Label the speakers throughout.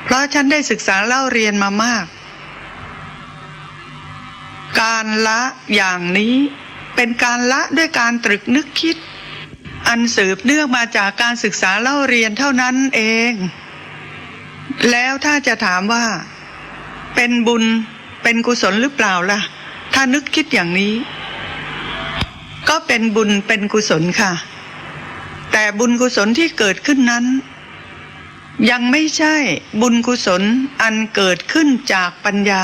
Speaker 1: เพราะฉันได้ศึกษาเล่าเรียนมามากการละอย่างนี้เป็นการละด้วยการตรึกนึกคิดอันสืบเนื่องมาจากการศึกษาเล่าเรียนเท่านั้นเองแล้วถ้าจะถามว่าเป็นบุญเป็นกุศลหรือเปล่าล่ะถ้านึกคิดอย่างนี้ก็เป็นบุญเป็นกุศลค่ะแต่บุญกุศลที่เกิดขึ้นนั้นยังไม่ใช่บุญกุศลอันเกิดขึ้นจากปัญญา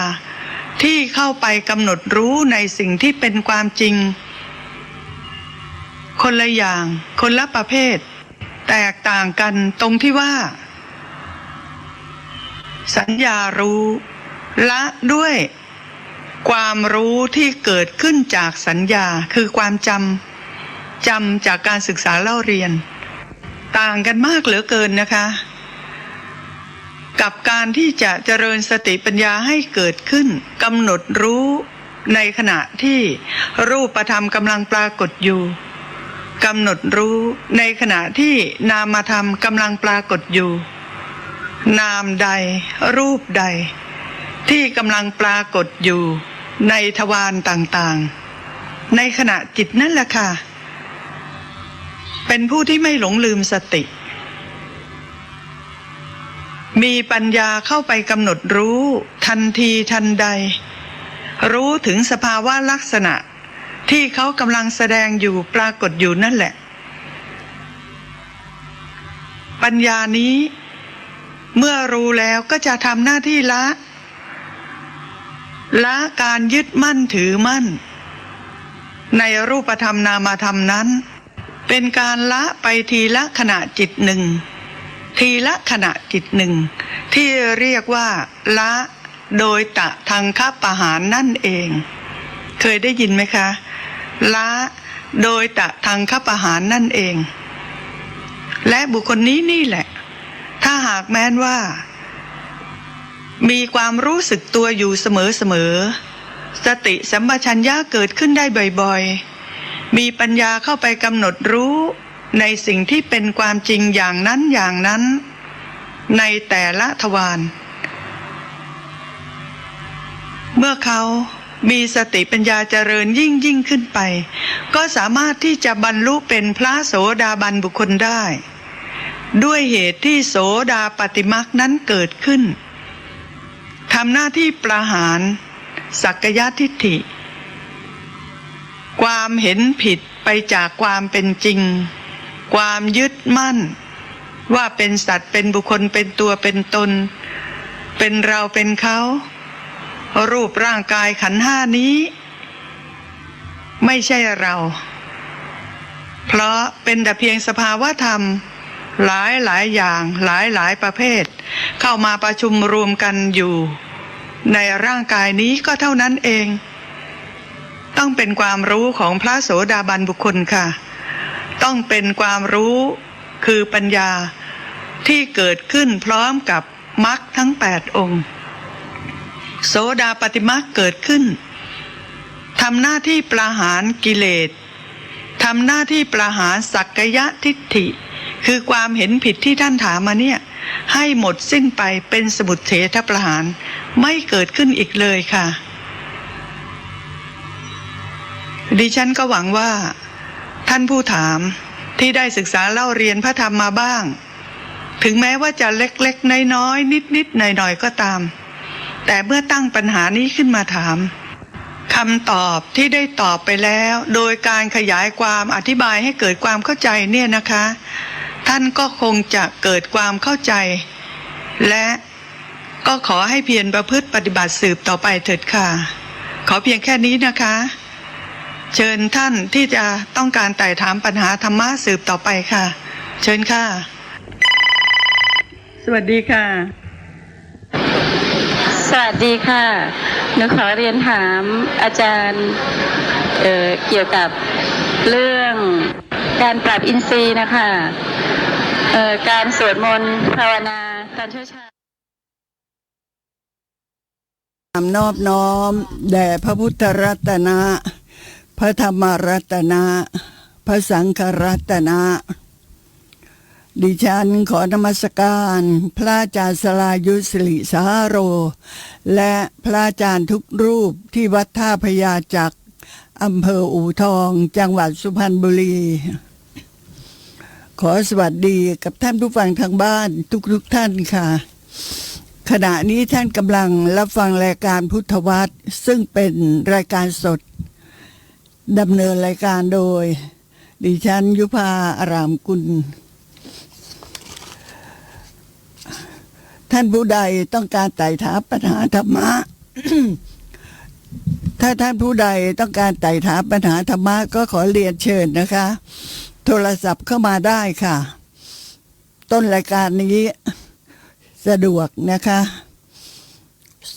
Speaker 1: ที่เข้าไปกำหนดรู้ในสิ่งที่เป็นความจริงคนละอย่างคนละประเภทแตกต่างกันตรงที่ว่าสัญญารู้ละด้วยความรู้ที่เกิดขึ้นจากสัญญาคือความจำจากการศึกษาเล่าเรียนต่างกันมากเหลือเกินนะคะกับการที่จะเจริญสติปัญญาให้เกิดขึ้นกำหนดรู้ในขณะที่รูปธรรมกำลังปรากฏอยู่กำหนดรู้ในขณะที่นามธรรมกำลังปรากฏอยู่นามใดรูปใดที่กำลังปรากฏอยู่ในทวารต่างๆในขณะจิตนั่นแหละค่ะเป็นผู้ที่ไม่หลงลืมสติมีปัญญาเข้าไปกำหนดรู้ทันทีทันใดรู้ถึงสภาวะลักษณะที่เขากำลังแสดงอยู่ปรากฏอยู่นั่นแหละปัญญานี้เมื่อรู้แล้วก็จะทำหน้าที่ละการยึดมั่นถือมั่นในรูปธรรมนามธรรมนั้นเป็นการละไปทีละขณะจิตหนึ่งทีละขณะจิตหนึ่งที่เรียกว่าละโดยตะทังคัปปหารนั่นเองเคยได้ยินไหมคะละโดยตะทังคัปปหารนั่นเองและบุคคลนี้นี่แหละถ้าหากแม้นว่ามีความรู้สึกตัวอยู่เสมอสติสัมปชัญญะเกิดขึ้นได้บ่อยๆมีปัญญาเข้าไปกำหนดรู้ในสิ่งที่เป็นความจริงอย่างนั้นในแต่ละทวารเมื่อเขามีสติปัญญาเจริญยิ่งขึ้นไปก็สามารถที่จะบรรลุเป็นพระโสดาบันบุคคลได้ด้วยเหตุที่โสดาปัตติมรรคนั้นเกิดขึ้นทำหน้าที่ประหารสักกายทิฏฐิความเห็นผิดไปจากความเป็นจริงความยึดมั่นว่าเป็นสัตว์เป็นบุคคลเป็นตัวเป็นตนเป็นเราเป็นเขารูปร่างกายขันธ์ห้านี้ไม่ใช่เราเพราะเป็นแต่เพียงสภาวะธรรมหลายอย่างหลายประเภทเข้ามาประชุมรวมกันอยู่ในร่างกายนี้ก็เท่านั้นเองต้องเป็นความรู้ของพระโสดาบันบุคคลค่ะต้องเป็นความรู้คือปัญญาที่เกิดขึ้นพร้อมกับมรรคทั้ง8องค์โสดาปัตติมรรคเกิดขึ้นทำหน้าที่ประหารกิเลสทำหน้าที่ประหารสักกายทิฏฐิคือความเห็นผิดที่ท่านถามมาเนี่ยให้หมดสิ้นไปเป็นสมุฏเฉทประหารไม่เกิดขึ้นอีกเลยค่ะดิฉันก็หวังว่าท่านผู้ถามที่ได้ศึกษาเล่าเรียนพระธรรมมาบ้างถึงแม้ว่าจะเล็กๆน้อยๆนิดๆหน่อยๆก็ตามแต่เมื่อตั้งปัญหานี้ขึ้นมาถามคำตอบที่ได้ตอบไปแล้วโดยการขยายความอธิบายให้เกิดความเข้าใจเนี่ยนะคะท่านก็คงจะเกิดความเข้าใจและก็ขอให้เพียรประพฤติปฏิบัติสืบต่อไปเถิดค่ะขอเพียงแค่นี้นะคะเชิญท่านที่จะต้องการไต่ถามปัญหาธรรมะสืบต่อไปค่ะเชิญค่ะสวัสดีค่ะ
Speaker 2: สวัสดีค่ะหนูขอเรียนถามอาจารย์เกี่ยวกับเรื่องการปรับอินทรีย์นะคะการสวดมนต์ภาวนาตอนเช้า
Speaker 3: นอบน้อมแด่พระพุทธรัตนะพระธรรมรัตนะพระสังฆรัตนะ ดิฉันขอนมัสการพระอาจารย์สรายุทธสิริสาโร และพระอาจารย์ทุกรูปที่วัดท่าพญาจักรอำเภออู่ทองจังหวัดสุพรรณบุรี ขอสวัสดีกับท่านผู้ฟังทางบ้านทุกท่านค่ะ ขณะนี้ท่านกำลังรับฟังรายการพุทธวัตรซึ่งเป็นรายการสดดำเนินรายการโดยดิฉันยุพาอารามกุล ท่านผู้ใดต้องการไต่ถามปัญหาธรรมะ ถ้าท่านผู้ใดต้องการไต่ถามปัญหาธรรมะก็ขอเรียนเชิญนะคะ โทรศัพท์เข้ามาได้ค่ะ ต้นรายการนี้สะดวกนะคะ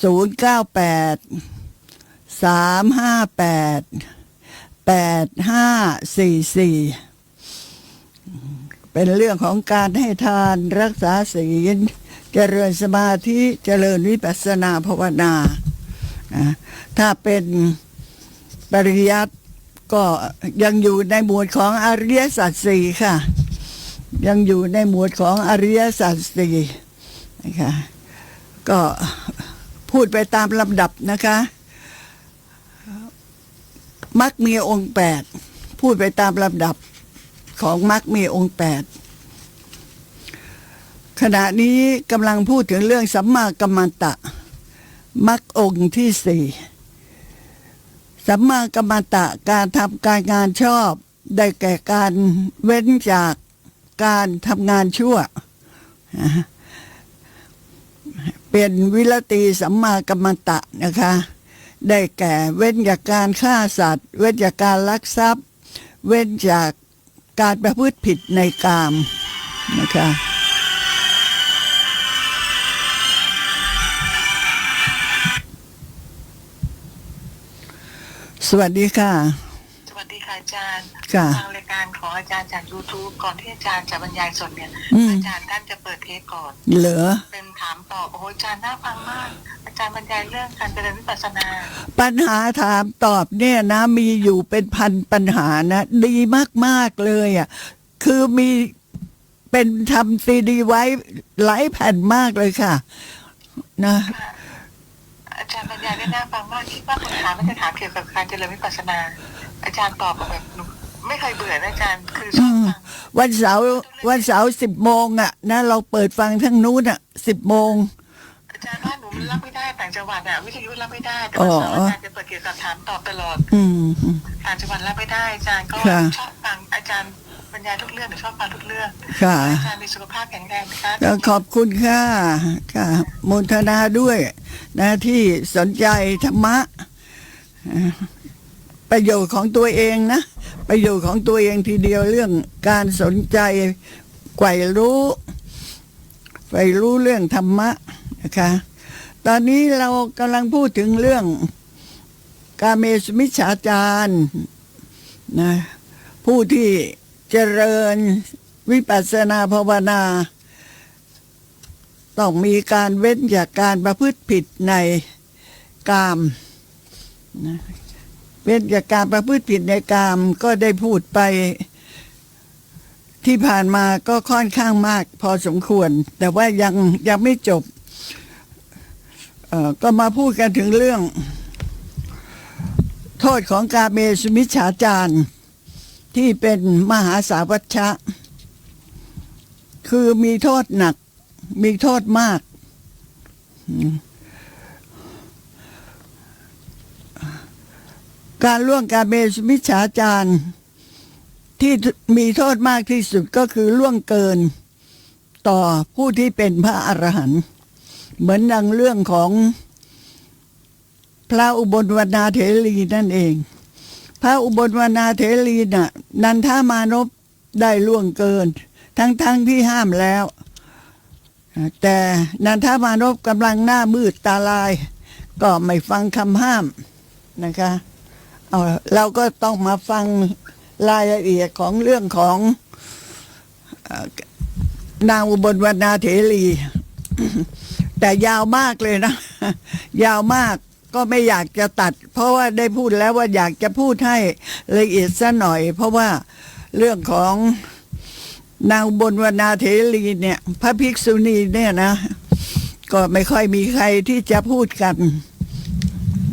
Speaker 3: 098-358-8544เป็นเรื่องของการให้ทานรักษาศีลเจริญสมาธิเจริญวิปัสสนาภาวนาถ้าเป็นปริยัติก็ยังอยู่ในหมวดของอริยสัจสี่ค่ะยังอยู่ในหมวดของอริยสัจสี่นะคะก็พูดไปตามลำดับนะคะมรรคมีองค์8พูดไปตามลำดับของมรรคมีองค์8ขณะนี้กำลังพูดถึงเรื่องสัมมากัมมันตะมรรคองค์ที่4สัมมากัมมันตะการทำการงานชอบได้แก่การเว้นจากการทำงานชั่วเป็นวิรติสัมมากัมมันตะนะคะได้แก่เว้นจากการฆ่าสัตว์เว้นจากการลักทรัพย์เว้นจากการประพฤติผิดในกามนะคะสวัสดีค่ะ
Speaker 4: สวัสดีค่ะอาจารย์
Speaker 3: ค่ะ
Speaker 4: ทางรายการของอาจารย์จาก YouTube ก่อนที่อาจารย์จะบรรยายสดเนี่ยอาจารย์ท่านจะเปิดเทปก่อน
Speaker 3: เหรอ
Speaker 4: เป็นถามตอบโอ้โหอาจารย์น่าฟังมากอาจารย์บรรยายเรื่องการเจริญวิปัสสนา
Speaker 3: ปัญหาถามตอบเนี่ยนะมีอยู่เป็นพันปัญหานะดีมากๆเลยอ่ะคือมีเป็นทำซีดีไว้หลายแผ่นมากเลยค่ะนะ
Speaker 4: อาจารย์บรรยายได้น่าฟังมากคิดว่าคำถามมันจะถามเกี่ยวกับการเจริญวิปัสสนา อาจารย์ตอบแบบหนูไม่เคยเบื่อนะอาจารย์คือชอบฟัง
Speaker 3: วันเสาร์10 โมงอ่ะนะเราเปิดฟังทั้งนู้นอ่ะ10 โมง
Speaker 4: อาจารย์ว่าหนูรับไม่ได้ต่างจังหวัดอ่ะวิทยุรับไม่ได้แต่วันเสาร์อาจารย์จะเปิดเกี่ยวกับถามตอบตลอดต่างจังหวัดรับไม่ได้อาจารย์ก็ชอบฟังอาจารย์บรรยายทุกเรื่องชอบฟังทุกเรื่องอาจารย์มีสุขภาพแข็งแรงนะคะ
Speaker 3: ขอบคุณค่ะค่ะโมทนาด้วยนะที่สนใจธรรมะประโยชน์ของตัวเองนะประโยชน์ของตัวเองทีเดียวเรื่องการสนใจใฝ่รู้เรื่องธรรมะนะคะตอนนี้เรากำลังพูดถึงเรื่องกาเมสุมิจฉาจารนะผู้ที่เจริญวิปัสสนาภาวนาต้องมีการเว้นจากการประพฤติผิดในกามนะเว้นจากการประพฤติผิดในกามก็ได้พูดไปที่ผ่านมาก็ค่อนข้างมากพอสมควรแต่ว่ายังไม่จบก็มาพูดกันถึงเรื่องโทษของกาเมสุมิจฉาจารที่เป็นมหาสาวัชชะคือมีโทษหนักมีโทษมากการล่วงกาเมสุมิจฉาจารที่มีโทษมากที่สุดก็คือล่วงเกินต่อผู้ที่เป็นพระอรหันต์เหมือนดังเรื่องของพระอุบลวรรณาเถรีนั่นเองพระอุบลวรรณาเถรีน่ะนันทามานพได้ล่วงเกินทั้งที่ห้ามแล้วแต่นันทามานพกำลังหน้ามืดตาลายก็ไม่ฟังคำห้ามนะคะเราก็ต้องมาฟังรายละเอียดของเรื่องของนางอุบลวรรณาเถรีแต่ยาวมากเลยนะยาวมากก็ไม่อยากจะตัดเพราะว่าได้พูดแล้วว่าอยากจะพูดให้ละเอียดซะหน่อยเพราะว่าเรื่องของ นางอุบลวรรณาเถรีเนี่ย พระภิกษุณีเนี่ยนะ ก็ไม่ค่อยมีใครที่จะพูดกัน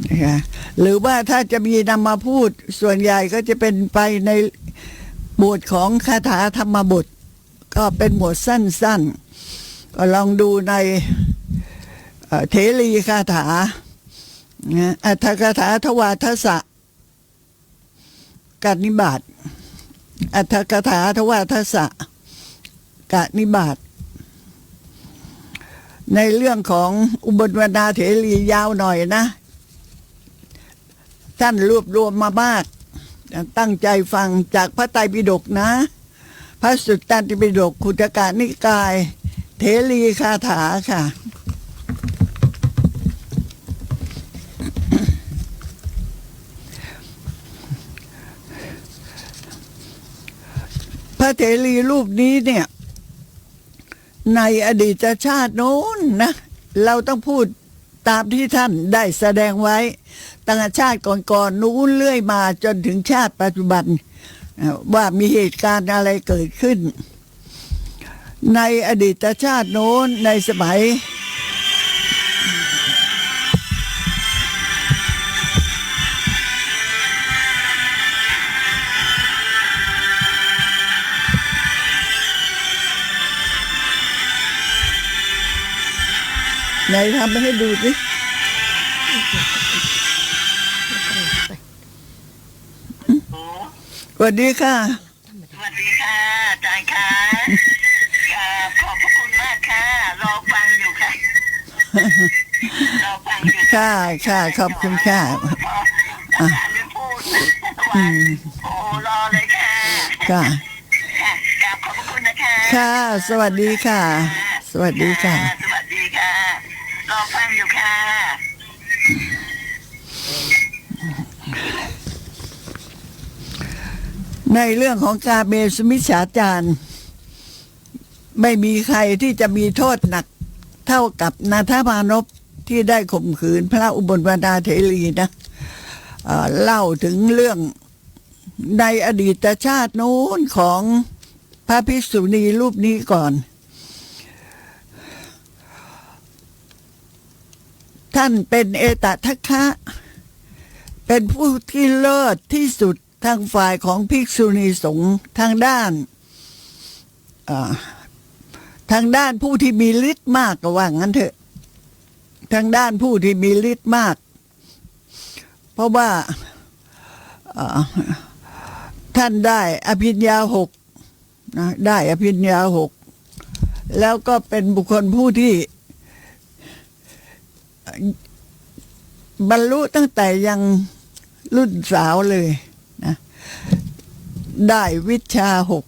Speaker 3: นะคะหรือว่าถ้าจะมีนำมาพูดส่วนใหญ่ก็จะเป็นไปในหมวดของคาถาธรรมบท ก็เป็นหมวดสั้นๆก็ลองดูในเถรีคาถาอัตถกถาทวาทสะกนิบาตอัตถกถาทวาทสะกนิบาตในเรื่องของอุบลวรรณาเถรียาวหน่อยนะท่านรวบรวมมามากตั้งใจฟังจากพระไตรปิฎกนะพระสุตตันตปิฎกขุทกนิกายเถรีคาถาค่ะพระเถรีรูปนี้เนี่ยในอดีตชาติโน้นนะเราต้องพูดตามที่ท่านได้แสดงไว้ตั้งแต่ชาติก่อนๆนู้นเรื่อยมาจนถึงชาติปัจจุบันว่ามีเหตุการณ์อะไรเกิดขึ้นในอดีตชาติโน้นในสมัยไหนทำให้ดูสิสวัสดีค่ะ
Speaker 4: สวัสดีค่ะอาจารย์ค่ะขอบพระคุณมากค่ะรอฟังอยู่ค่ะรอฟังอยู่
Speaker 3: ค่ะค่ะขอบคุณค่ะ
Speaker 4: อาจารย์ไม่พูดว่าโอ้รอเลยค่ะ
Speaker 3: ค่ะ
Speaker 4: กราบขอบพระคุณนะคะ
Speaker 3: ค่ะสวัสดีค่ะสวัสดีค่ะ
Speaker 4: สวัสดีค่ะรอฟังอยู่ค่ะ
Speaker 3: ในเรื่องของกาเมสุมิจฉาจารไม่มีใครที่จะมีโทษหนักเท่ากับนาถมานพที่ได้ข่มขืนพระอุบลวรรณาเถรีนะเล่าถึงเรื่องในอดีตชาติโน้นของพระภิกษุณีรูปนี้ก่อนท่านเป็นเอตทัคคะเป็นผู้ที่เลิศที่สุดทางฝ่ายของภิกษุณีสงฆ์ทางด้านผู้ที่มีฤทธิ์มากก็ว่างั้นเถอะทางด้านผู้ที่มีฤทธิ์มากเพราะว่าท่านได้อภิญญา6นะได้อภิญญา6แล้วก็เป็นบุคคลผู้ที่บรรลุตั้งแต่ยังรุ่นสาวเลยนะได้วิชา6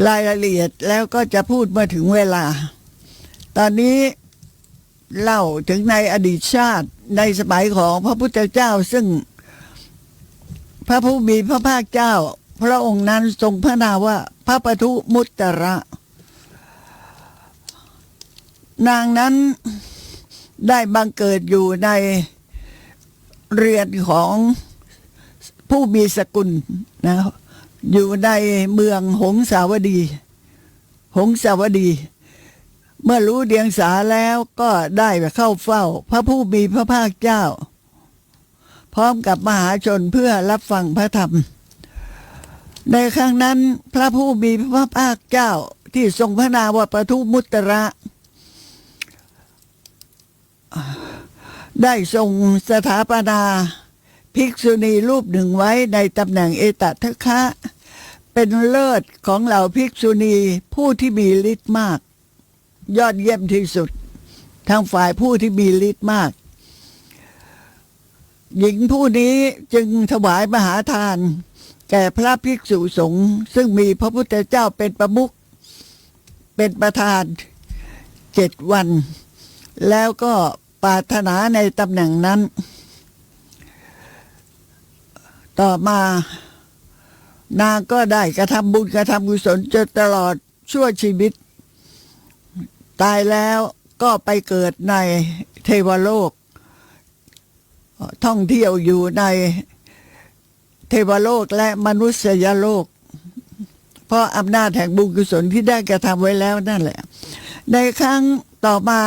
Speaker 3: รายละเอียดแล้วก็จะพูดเมื่อถึงเวลาตอนนี้เล่าถึงในอดีตชาติในสมัยของพระพุทธเจ้าซึ่งพระผู้มีพระภาคเจ้าพระองค์นั้นทรงพระนามว่าพระปทุมุตตระนางนั้นได้บังเกิดอยู่ในเรือนของผู้มีสกุลนะอยู่ในเมืองหงสาวดีเมื่อรู้เดียงสาแล้วก็ได้ไปเข้าเฝ้าพระผู้มีพระภาคเจ้าพร้อมกับมหาชนเพื่อรับฟังพระธรรมในครั้งนั้นพระผู้มีพระภาคเจ้าที่ทรงพระนามว่าปทุมุตตระได้ทรงสถาปนาภิกษุณีรูปหนึ่งไว้ในตำแหน่งเอตทัคคะเป็นเลิศของเหล่าภิกษุณีผู้ที่มีฤทธิ์มากยอดเยี่ยมที่สุดทางฝ่ายผู้ที่มีฤทธิ์มากหญิงผู้นี้จึงถวายมหาทานแก่พระภิกษุสงฆ์ซึ่งมีพระพุทธเจ้าเป็นประมุขเป็นประธาน7 วันแล้วก็ปรารถนาในตำแหน่งนั้นต่อมานางก็ได้กระทำบุญกระทำกุศลจนตลอดชั่วชีวิตตายแล้วก็ไปเกิดในเทวโลกท่องเที่ยวอยู่ใน เทวโลกและมนุษยโลก เพราะอำนาจแห่งบุญกุศลที่ได้กระทำไว้แล้วนั่นแหละในครั้งต่อมา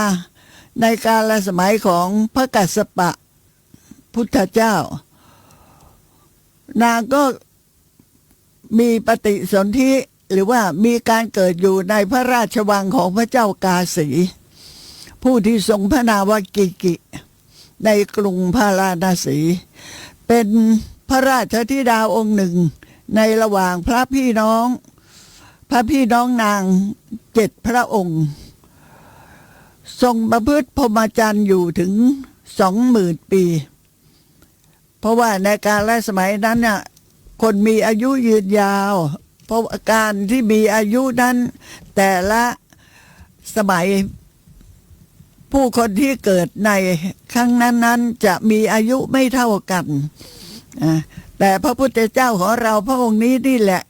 Speaker 3: ในกาลสมัยของพระกัสสปะพุทธเจ้า นางก็มีปฏิสนธิหรือว่ามีการเกิดอยู่ในพระราชวังของพระเจ้ากาสีผู้ที่ทรงพระนามว่ากิกิในกรุงพาราณสีเป็นพระราชธิดาองค์หนึ่งในระหว่างพระพี่น้องนาง7 พระองค์ทรงประพฤติพรหมจรรย์อยู่ถึง 20,000 ปี เพราะว่าในการและสมัยนั้นน่ะคนมีอายุยืนยาวเพราะการที่มีอายุนั้นแต่ละสมัยผู้คนที่เกิดในครั้งนั้นจะมีอายุไม่เท่ากันแต่พระพุทธเจ้าของเราพระองค์นี้นี่แหละ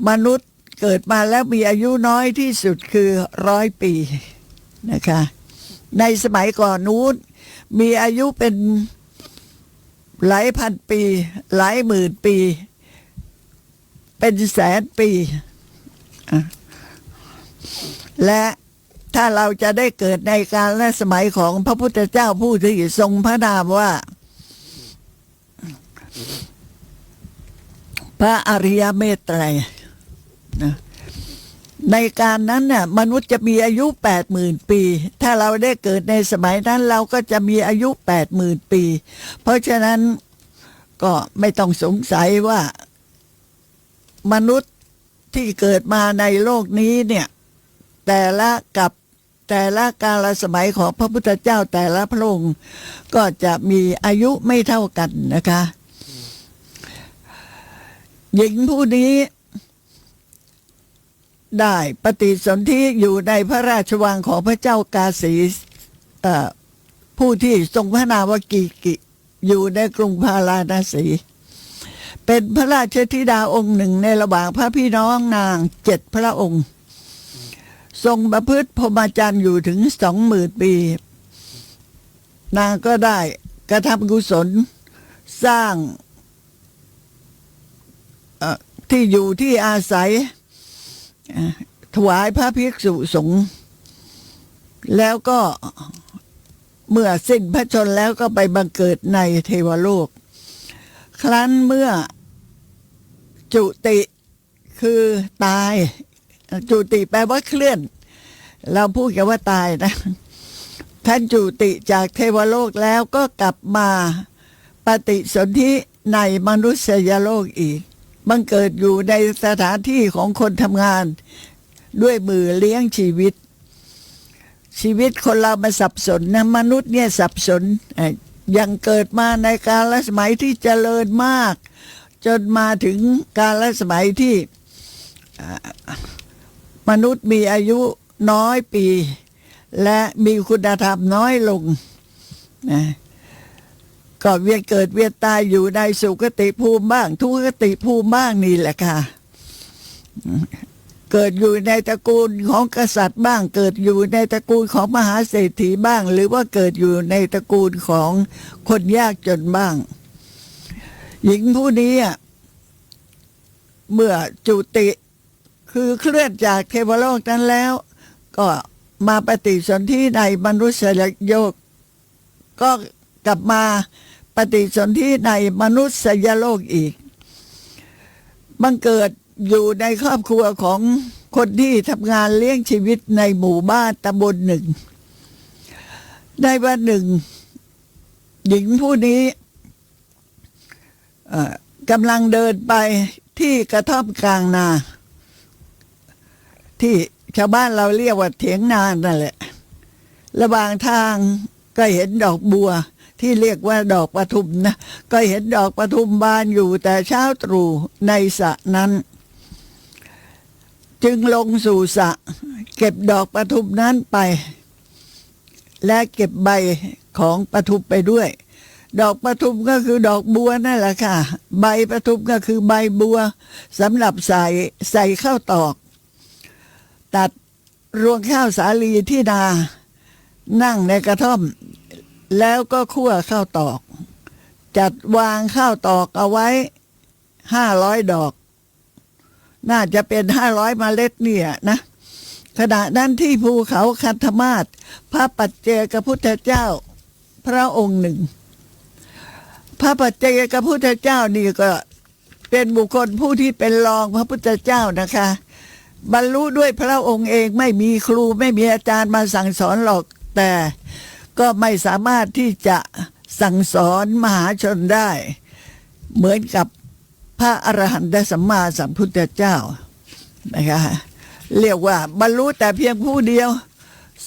Speaker 3: มนุษย์เกิดมาแล้วมีอายุน้อยที่สุดคือ100 ปีนะคะในสมัยก่อนนู้นมีอายุเป็นหลายพันปีหลายหมื่นปีเป็นแสนปีและถ้าเราจะได้เกิดในการและสมัยของพระพุทธเจ้าผู้ที่ทรงพระนามว่าพระอริยเมตไตรนะในการนั้นเนี่ยมนุษย์จะมีอายุ 80,000 ปีถ้าเราได้เกิดในสมัยนั้นเราก็จะมีอายุ 80,000 ปีเพราะฉะนั้นก็ไม่ต้องสงสัยว่ามนุษย์ที่เกิดมาในโลกนี้เนี่ยแต่ละกาลสมัยของพระพุทธเจ้าแต่ละพระองค์ก็จะมีอายุไม่เท่ากันนะคะหญิงผู้นี้ได้ปฏิสนธิอยู่ในพระราชวังของพระเจ้ากาสีผู้ที่ทรงพระนามว่ากิกิอยู่ในกรุงพาราณสีเป็นพระราชธิดาองค์หนึ่งในระหว่างพระพี่น้องนาง7 พระองค์ทรงประพฤติพรหมจรรย์อยู่ถึง 20,000 ปีนางก็ได้กระทำกุศลสร้างที่อยู่ที่อาศัยถวายพระภิกษุสงฆ์แล้วก็เมื่อสิ้นพระชนม์แล้วก็ไปบังเกิดในเทวโลกครั้นเมื่อจุติคือตายจุติแปลว่าเคลื่อนเราพูดกันว่าตายนะท่านจุติจากเทวโลกแล้วก็กลับมาปฏิสนธิในมนุษยโลกอีกบังเกิดอยู่ในสถานที่ของคนทำงานด้วยมือเลี้ยงชีวิตคนเรามาสับสนนะมนุษย์เนี่ยสับสนยังเกิดมาในกาลสมัยที่เจริญมากจนมาถึงกาลสมัยที่มนุษย์มีอายุน้อยปีและมีคุณธรรมน้อยลงนะก็เวียนเกิดเวียนตายอยู่ในสุคติภูมิบ้างทุกขติภูมิบ้างนี่แหละค่ะเกิดอยู่ในตระกูลของกษัตริย์บ้างเกิดอยู่ในตระกูลของมหาเศรษฐีบ้างหรือว่าเกิดอยู่ในตระกูลของคนยากจนบ้างหญิงผู้นี้เมื่อจุติคือเคลื่อนจากเทวโลกนั้นแล้วก็มาปฏิสนธิในมนุษยโลกก็กลับมาปฏิสนธิในมนุษยโลกอีกบังเกิดอยู่ในครอบครัวของคนที่ทำงานเลี้ยงชีวิตในหมู่บ้านตำบลหนึ่งในวันหนึ่งหญิงผู้นี้กำลังเดินไปที่กระท่อมกลางนาที่ชาวบ้านเราเรียกว่าเถียงนานั่นแหละระหว่างทางก็เห็นดอกบัวที่เรียกว่าดอกปทุมนะก็เห็นดอกปทุมบานอยู่แต่เช้าตรู่ในสระนั้นจึงลงสู่สระเก็บดอกปทุมนั้นไปและเก็บใบของปทุมไปด้วยดอกปทุมก็คือดอกบัวนั่นแหละค่ะใบปทุมก็คือใบบัวสำหรับใส่ข้าวตอกตัดรวงข้าวสาลีที่นานั่งในกระท่อมแล้วก็คั่วข้าวตอกจัดวางข้าวตอกเอาไว้ 500 ดอก น่าจะเป็น500 เมล็ดเนี่ยนะขณะนั้นที่ภูเขาคันธมาศพระปัจเจกพุทธเจ้าพระองค์หนึ่ง พระปัจเจกพุทธเจ้านี่ก็เป็นบุคคลผู้ที่เป็นรองพระพุทธเจ้านะคะ บรรลุด้วยพระองค์เองไม่มีครูไม่มีอาจารย์มาสั่งสอนหรอก แต่ก็ไม่สามารถที่จะสั่งสอนมหาชนได้ เหมือนกับพระอรหันตสัมมาสัมพุทธเจ้านะคะเรียกว่าบรรลุแต่เพียงผู้เดียว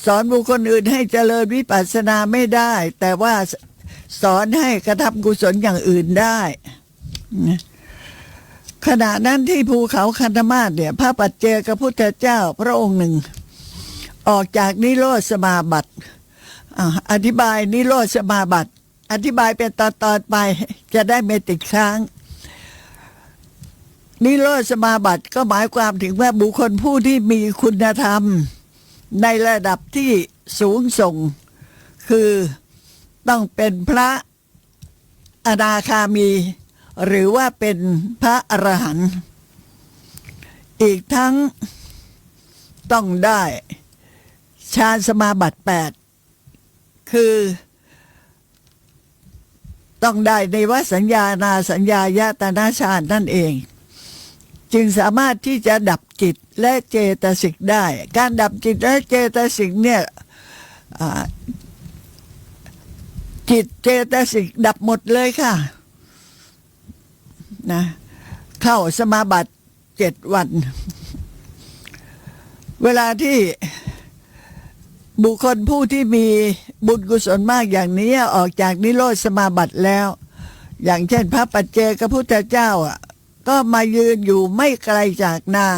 Speaker 3: สอนบุคคลอื่นให้เจริญวิปัสสนาไม่ได้ แต่ว่าสอนให้กระทำกุศลอย่างอื่นได้ขณะนั้นที่ภูเขาคันธมาศเนี่ยพระปัจเจกพุทธเจ้าพระองค์หนึ่งออกจากนิโรธสมาบัติอธิบายนิโรธสมาบัติอธิบายเป็นตอนๆไปจะได้ไม่ติดค้างนิโรธสมาบัติก็หมายความถึงว่าบุคคลผู้ที่มีคุณธรรมในระดับที่สูงส่งคือต้องเป็นพระอนาคามีหรือว่าเป็นพระอรหันต์อีกทั้งต้องได้ฌานสมาบัติ8คือต้องได้ในวสัญญานาสัญญายตนะฌานนั่นเองจึงสามารถที่จะดับจิตและเจตสิกได้การดับจิตและเจตสิกเนี่ยจิตเจตสิกดับหมดเลยค่ะนะเข้าสมาบัติ7 วันเวลาที่บุคคลผู้ที่มีบุญกุศลมากอย่างนี้ออกจากนิโรธสมาบัติแล้วอย่างเช่นพระปัจเจกพุทธเจ้าก็มายืนอยู่ไม่ไกลจากนา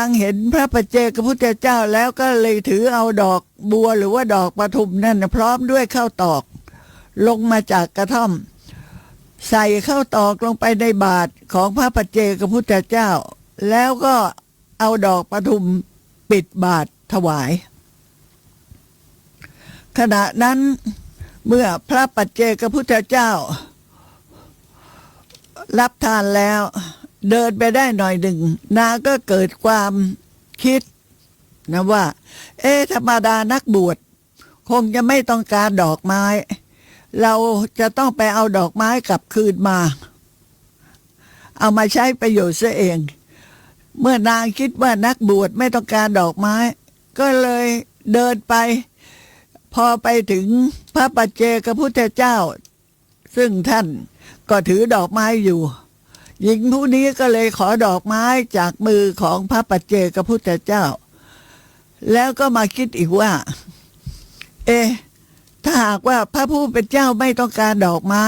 Speaker 3: งเห็นพระปัจเจกพุทธเจ้าแล้วก็เลยถือเอาดอกบัวหรือว่าดอกปทุมนั่นพร้อมด้วยข้าวตอกลงมาจากกระท่อมใส่ข้าวตอกลงไปในบาตรของพระปัจเจกพุทธเจ้าแล้วก็เอาดอกปทุมปิดบาตรถวายขณะนั้นเมื่อพระปัจเจกพุทธเจ้ารับทานแล้วเดินไปได้หน่อยหนึ่งนางก็เกิดความคิดนะว่าธรรมดานักบวชคงจะไม่ต้องการดอกไม้เราจะต้องไปเอาดอกไม้กลับคืนมาเอามาใช้ประโยชน์ซะเองเมื่อนางคิดว่านักบวชไม่ต้องการดอกไม้ก็เลยเดินไปพอไปถึงพระปัจเจกพุทธเจ้าซึ่งท่านก็ถือดอกไม้อยู่หญิงผู้นี้ก็เลยขอดอกไม้จากมือของพระปัจเจกพุทธเจ้าแล้วก็มาคิดอีกว่าถ้าหากว่าพระผู้เป็นเจ้าไม่ต้องการดอกไม้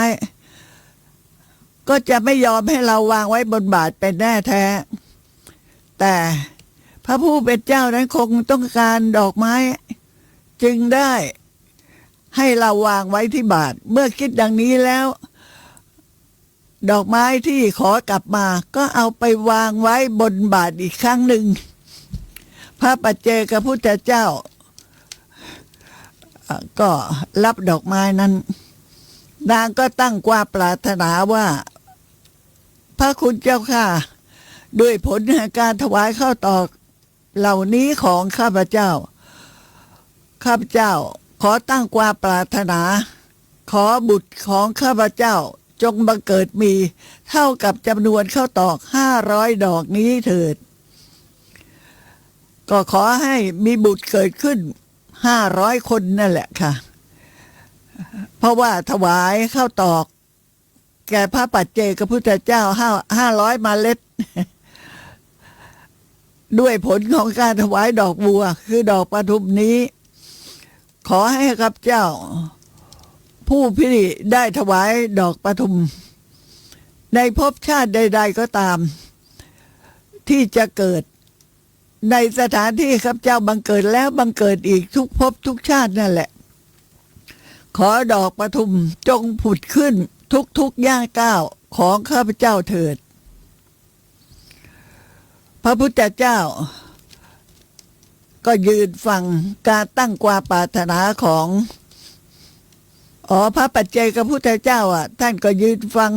Speaker 3: ก็จะไม่ยอมให้เราวางไว้บนบาตรเป็นแน่แท้แต่พระผู้เป็นเจ้านั้นคงต้องการดอกไม้จึงได้ให้เราวางไว้ที่บาตรเมื่อคิดดังนี้แล้วดอกไม้ที่ขอกลับมาก็เอาไปวางไว้บนบาตรอีกครั้งหนึ่งพระปัจเจกพุทธเจ้าก็รับดอกไม้นั้นนางก็ตั้งความปรารถนาว่าพระคุณเจ้าค่ะด้วยผลแห่งการถวายข้าวตอกเหล่านี้ของข้าพเจ้าขอตั้งความปรารถนาขอบุตรของข้าพเจ้าจงบังเกิดมีเท่ากับจำนวนข้าวตอก500 ดอกนี้เถิดก็ขอให้มีบุตรเกิดขึ้น500 คนนั่นแหละค่ะเพราะว่าถวายข้าวตอกแก่พระปัจเจกพุทธเจ้า500 เมล็ดด้วยผลของการถวายดอกบัวคือดอกปทุมนี้ขอให้ข้าพเจ้าผู้ที่ได้ถวายดอกปทุมในภพชาติใดๆก็ตามที่จะเกิดในสถานที่ข้าพเจ้าบังเกิดแล้วบังเกิดอีกทุกภพทุกชาตินั่นแหละขอดอกปทุมจงผุดขึ้นทุกย่างก้าวของข้าพเจ้าเถิดพระพุทธเจ้าก็ยืนฟังการตั้งความปรารถนาของพระปัจเจกพุทธเจ้าท่านก็ยืนฟัง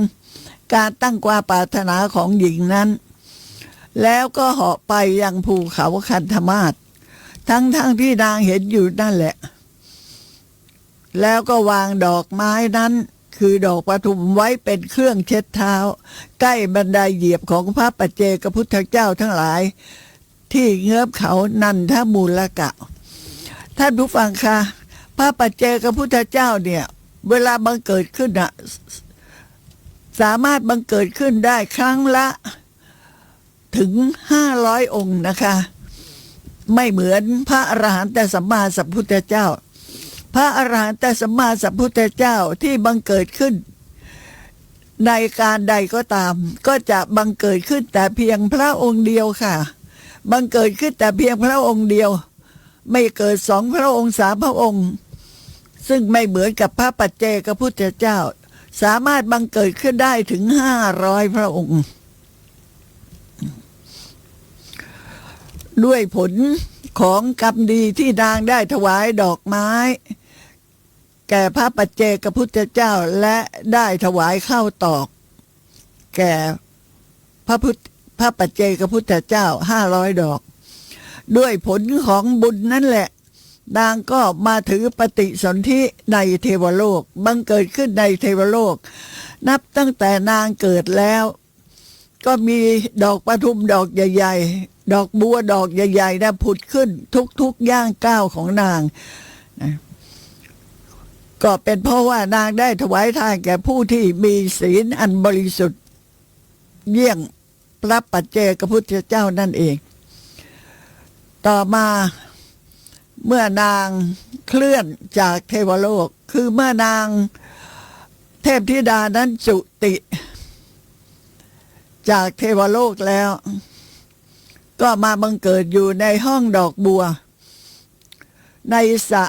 Speaker 3: การตั้งความปรารถนาของหญิงนั้น แล้วก็เหาะไปยังภูเขาคันธมาศทั้งที่นางเห็นอยู่นั่นแหละ แล้วก็วางดอกไม้นั้นคือดอกปทุมไว้เป็นเครื่องเช็ดเท้าใกล้บันไดเหยียบของพระปัจเจกพุทธเจ้าทั้งหลายที่เงื้อมเขานันทมูลกะท่านผู้ฟังคะพระปัจเจกพุทธเจ้าเนี่ยเวลาบังเกิดขึ้นอะสามารถบังเกิดขึ้นได้ครั้งละถึง500 องค์นะคะไม่เหมือนพระอรหันตสัมมาสัมพุทธเจ้าพระอรหันตสัมมาสัมพุทธเจ้าที่บังเกิดขึ้นในการใดก็ตามก็จะบังเกิดขึ้นแต่เพียงพระองค์เดียวค่ะบังเกิดขึ้นแต่เพียงพระองค์เดียวไม่เกิด2 พระองค์3 พระองค์ซึ่งไม่เหมือนกับพระปัจเจกพุทธเจ้าสามารถบังเกิดขึ้นได้ถึง500 พระองค์ด้วยผลของกรรมดีที่นางได้ถวายดอกไม้แก่พระปัจเจกพุทธเจ้าและได้ถวายข้าวตอกแก่พระปัจเจกพุทธเจ้า500 ดอกด้วยผลของบุญนั่นแหละนางก็มาถือปฏิสนธิในเทวโลกบังเกิดขึ้นในเทวโลกนับตั้งแต่นางเกิดแล้วก็มีดอกปทุมดอกใหญ่ๆดอกบัวดอกใหญ่ๆนะผุดขึ้นทุกย่างก้าวของนางนะก็เป็นเพราะว่านางได้ถวายทานแก่ผู้ที่มีศีลอันบริสุทธิ์เยี่ยงพระปัจเจกพุทธเจ้านั่นเองต่อมาเมื่อนางเคลื่อนจากเทวโลกคือเมื่อนางเทพธิดานั้นจุติจากเทวโลกแล้วก็มาบังเกิดอยู่ในห้องดอกบัวในสระ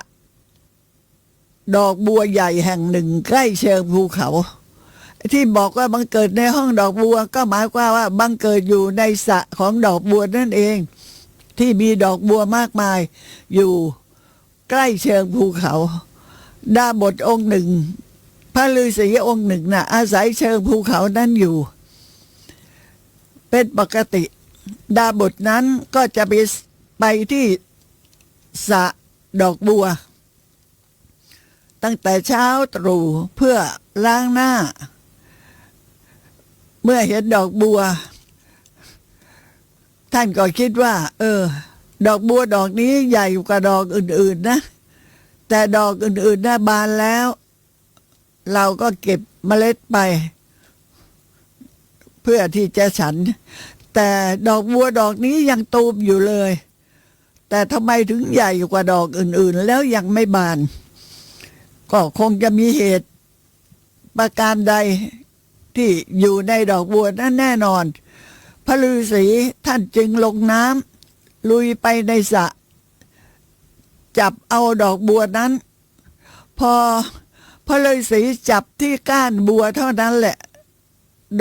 Speaker 3: ดอกบัวใหญ่แห่งหนึ่งใกล้เชิงภูเขาที่บอกว่าบังเกิดในห้องดอกบัวก็หมายความว่าบังเกิดอยู่ในสระของดอกบัวนั่นเองที่มีดอกบัวมากมายอยู่ใกล้เชิงภูเขาดาบทองค์หนึ่งพระฤาษีองค์หนึ่งน่ะอาศัยเชิงภูเขานั้นอยู่เป็นปกติดาบทนั้นก็จะไปที่สระดอกบัวตั้งแต่เช้าตรู่เพื่อล้างหน้าเมื่อเห็นดอกบัวท่านก็คิดว่าดอกบัวดอกนี้ใหญ่กว่าดอกอื่นๆนะแต่ดอกอื่นๆนะบานแล้วเราก็เก็บเมล็ดไปเพื่อที่จะฉันแต่ดอกบัวดอกนี้ยังตูมอยู่เลยแต่ทำไมถึงใหญ่กว่าดอกอื่นๆแล้วยังไม่บานก็คงจะมีเหตุประการใดที่อยู่ในดอกบัวนั้นแน่นอนพระฤาษีท่านจึงลงน้ำลุยไปในสระจับเอาดอกบัวนั้นพอพระฤาษีจับที่ก้านบัวเท่านั้นแหละ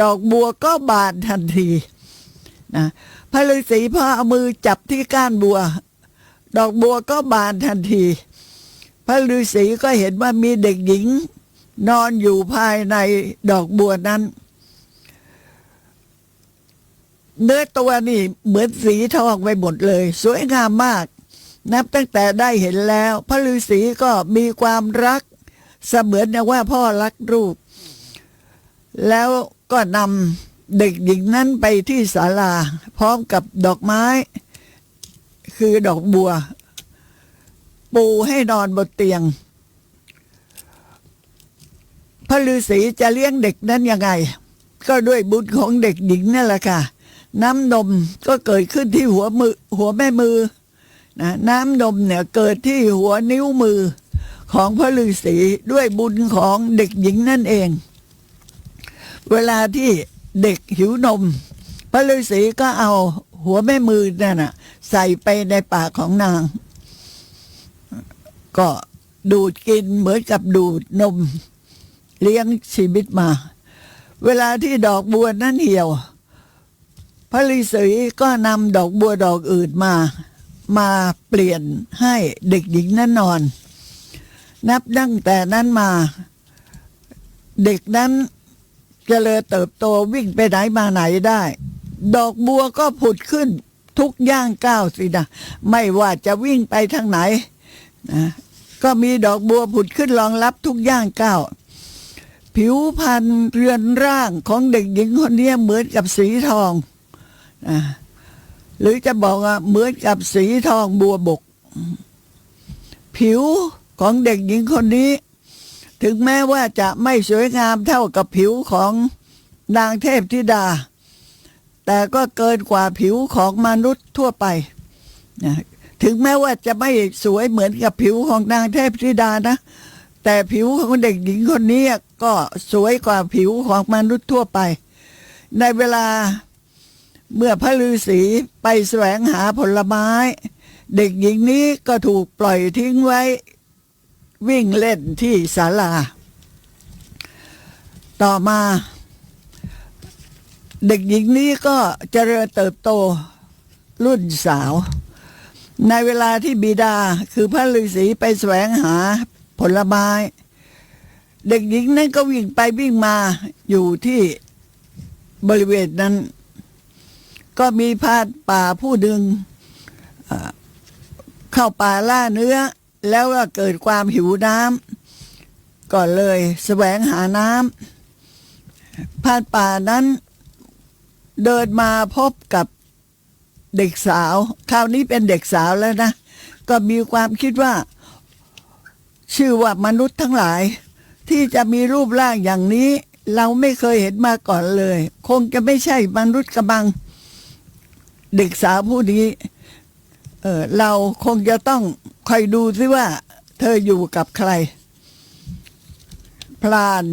Speaker 3: ดอกบัวก็บานทันทีนะพระฤาษีพอเอามือจับที่ก้านบัวดอกบัวก็บานทันทีพระฤาษีก็เห็นว่ามีเด็กหญิงนอนอยู่ภายในดอกบัวนั้นเนื้อตัวนี่เหมือนสีทองไปหมดเลยสวยงามมากนับตั้งแต่ได้เห็นแล้วพระฤาษีก็มีความรักเสมือนอย่างว่าพ่อรักลูกแล้วก็นำเด็กหญิงนั้นไปที่ศาลาพร้อมกับดอกไม้คือดอกบัวปูให้นอนบนเตียงพระฤาษีจะเลี้ยงเด็กนั้นยังไงก็ด้วยบุญของเด็กหญิงนั่นแหละค่ะน้ำนมก็เกิดขึ้นที่หัวแม่มือนะน้ำนมเนี่ยเกิดที่หัวนิ้วมือของพระฤาษีด้วยบุญของเด็กหญิงนั่นเองเวลาที่เด็กหิวนมพระฤาษีก็เอาหัวแม่มือนั่นน่ะใส่ไปในปากของนางก็ดูดกินเหมือนกับดูดนมเลี้ยงชีวิตมาเวลาที่ดอกบัวนั้นเหี่ยวพระฤาษีก็นำดอกบัวดอกอื่นมาเปลี่ยนให้เด็กหญิงนั้นนอนนับตั้งแต่นั้นมาเด็กนั้น เจริญเติบโตวิ่งไปไหนมาไหนได้ ดอกบัวก็ผุดขึ้นทุกย่างก้าวสินะไม่ว่าจะวิ่งไปทางไหนนะก็มีดอกบัวผุดขึ้นรองรับทุกย่างก้าวผิวพรรณเรือนร่างของเด็กหญิงคนนี้เหมือนกับสีทองนะหรือจะบอกว่าเหมือนกับสีทองบัวบก ผิวของเด็กหญิงคนนี้ถึงแม้ว่าจะไม่สวยงามเท่ากับผิวของนางเทพธิดาแต่ก็เกินกว่าผิวของมนุษย์ทั่วไปนะถึงแม้ว่าจะไม่สวยเหมือนกับผิวของนางเทพธิดานะแต่ผิวของเด็กหญิงคนนี้ก็สวยกว่าผิวของมนุษย์ทั่วไปในเวลาเมื่อพระฤาษีไปแสวงหาผลไม้เด็กหญิงนี้ก็ถูกปล่อยทิ้งไว้วิ่งเล่นที่ศาลาต่อมาเด็กหญิงนี้ก็เจริญเติบโตรุ่นสาวในเวลาที่บิดาคือพระฤาษีไปแสวงหาผลไม้เด็กหญิงนั้นก็วิ่งไปวิ่งมาอยู่ที่บริเวณนั้นก็มีพรานป่าผู้หนึ่งเข้าป่าล่าเนื้อแล้วก็เกิดความหิวน้ำก็เลยแสวงหาน้ำพรานป่านั้นเดินมาพบกับเด็กสาวคราวนี้เป็นเด็กสาวแล้วนะก็มีความคิดว่าชื่อว่ามนุษย์ทั้งหลายที่จะมีรูปร่างอย่างนี้เราไม่เคยเห็นมาก่อนเลยคงจะไม่ใช่มนุษย์กระบังเด็กสาวผู้นี้เราคงจะต้องคอยดูซิว่าเธออยู่กับใครพลาน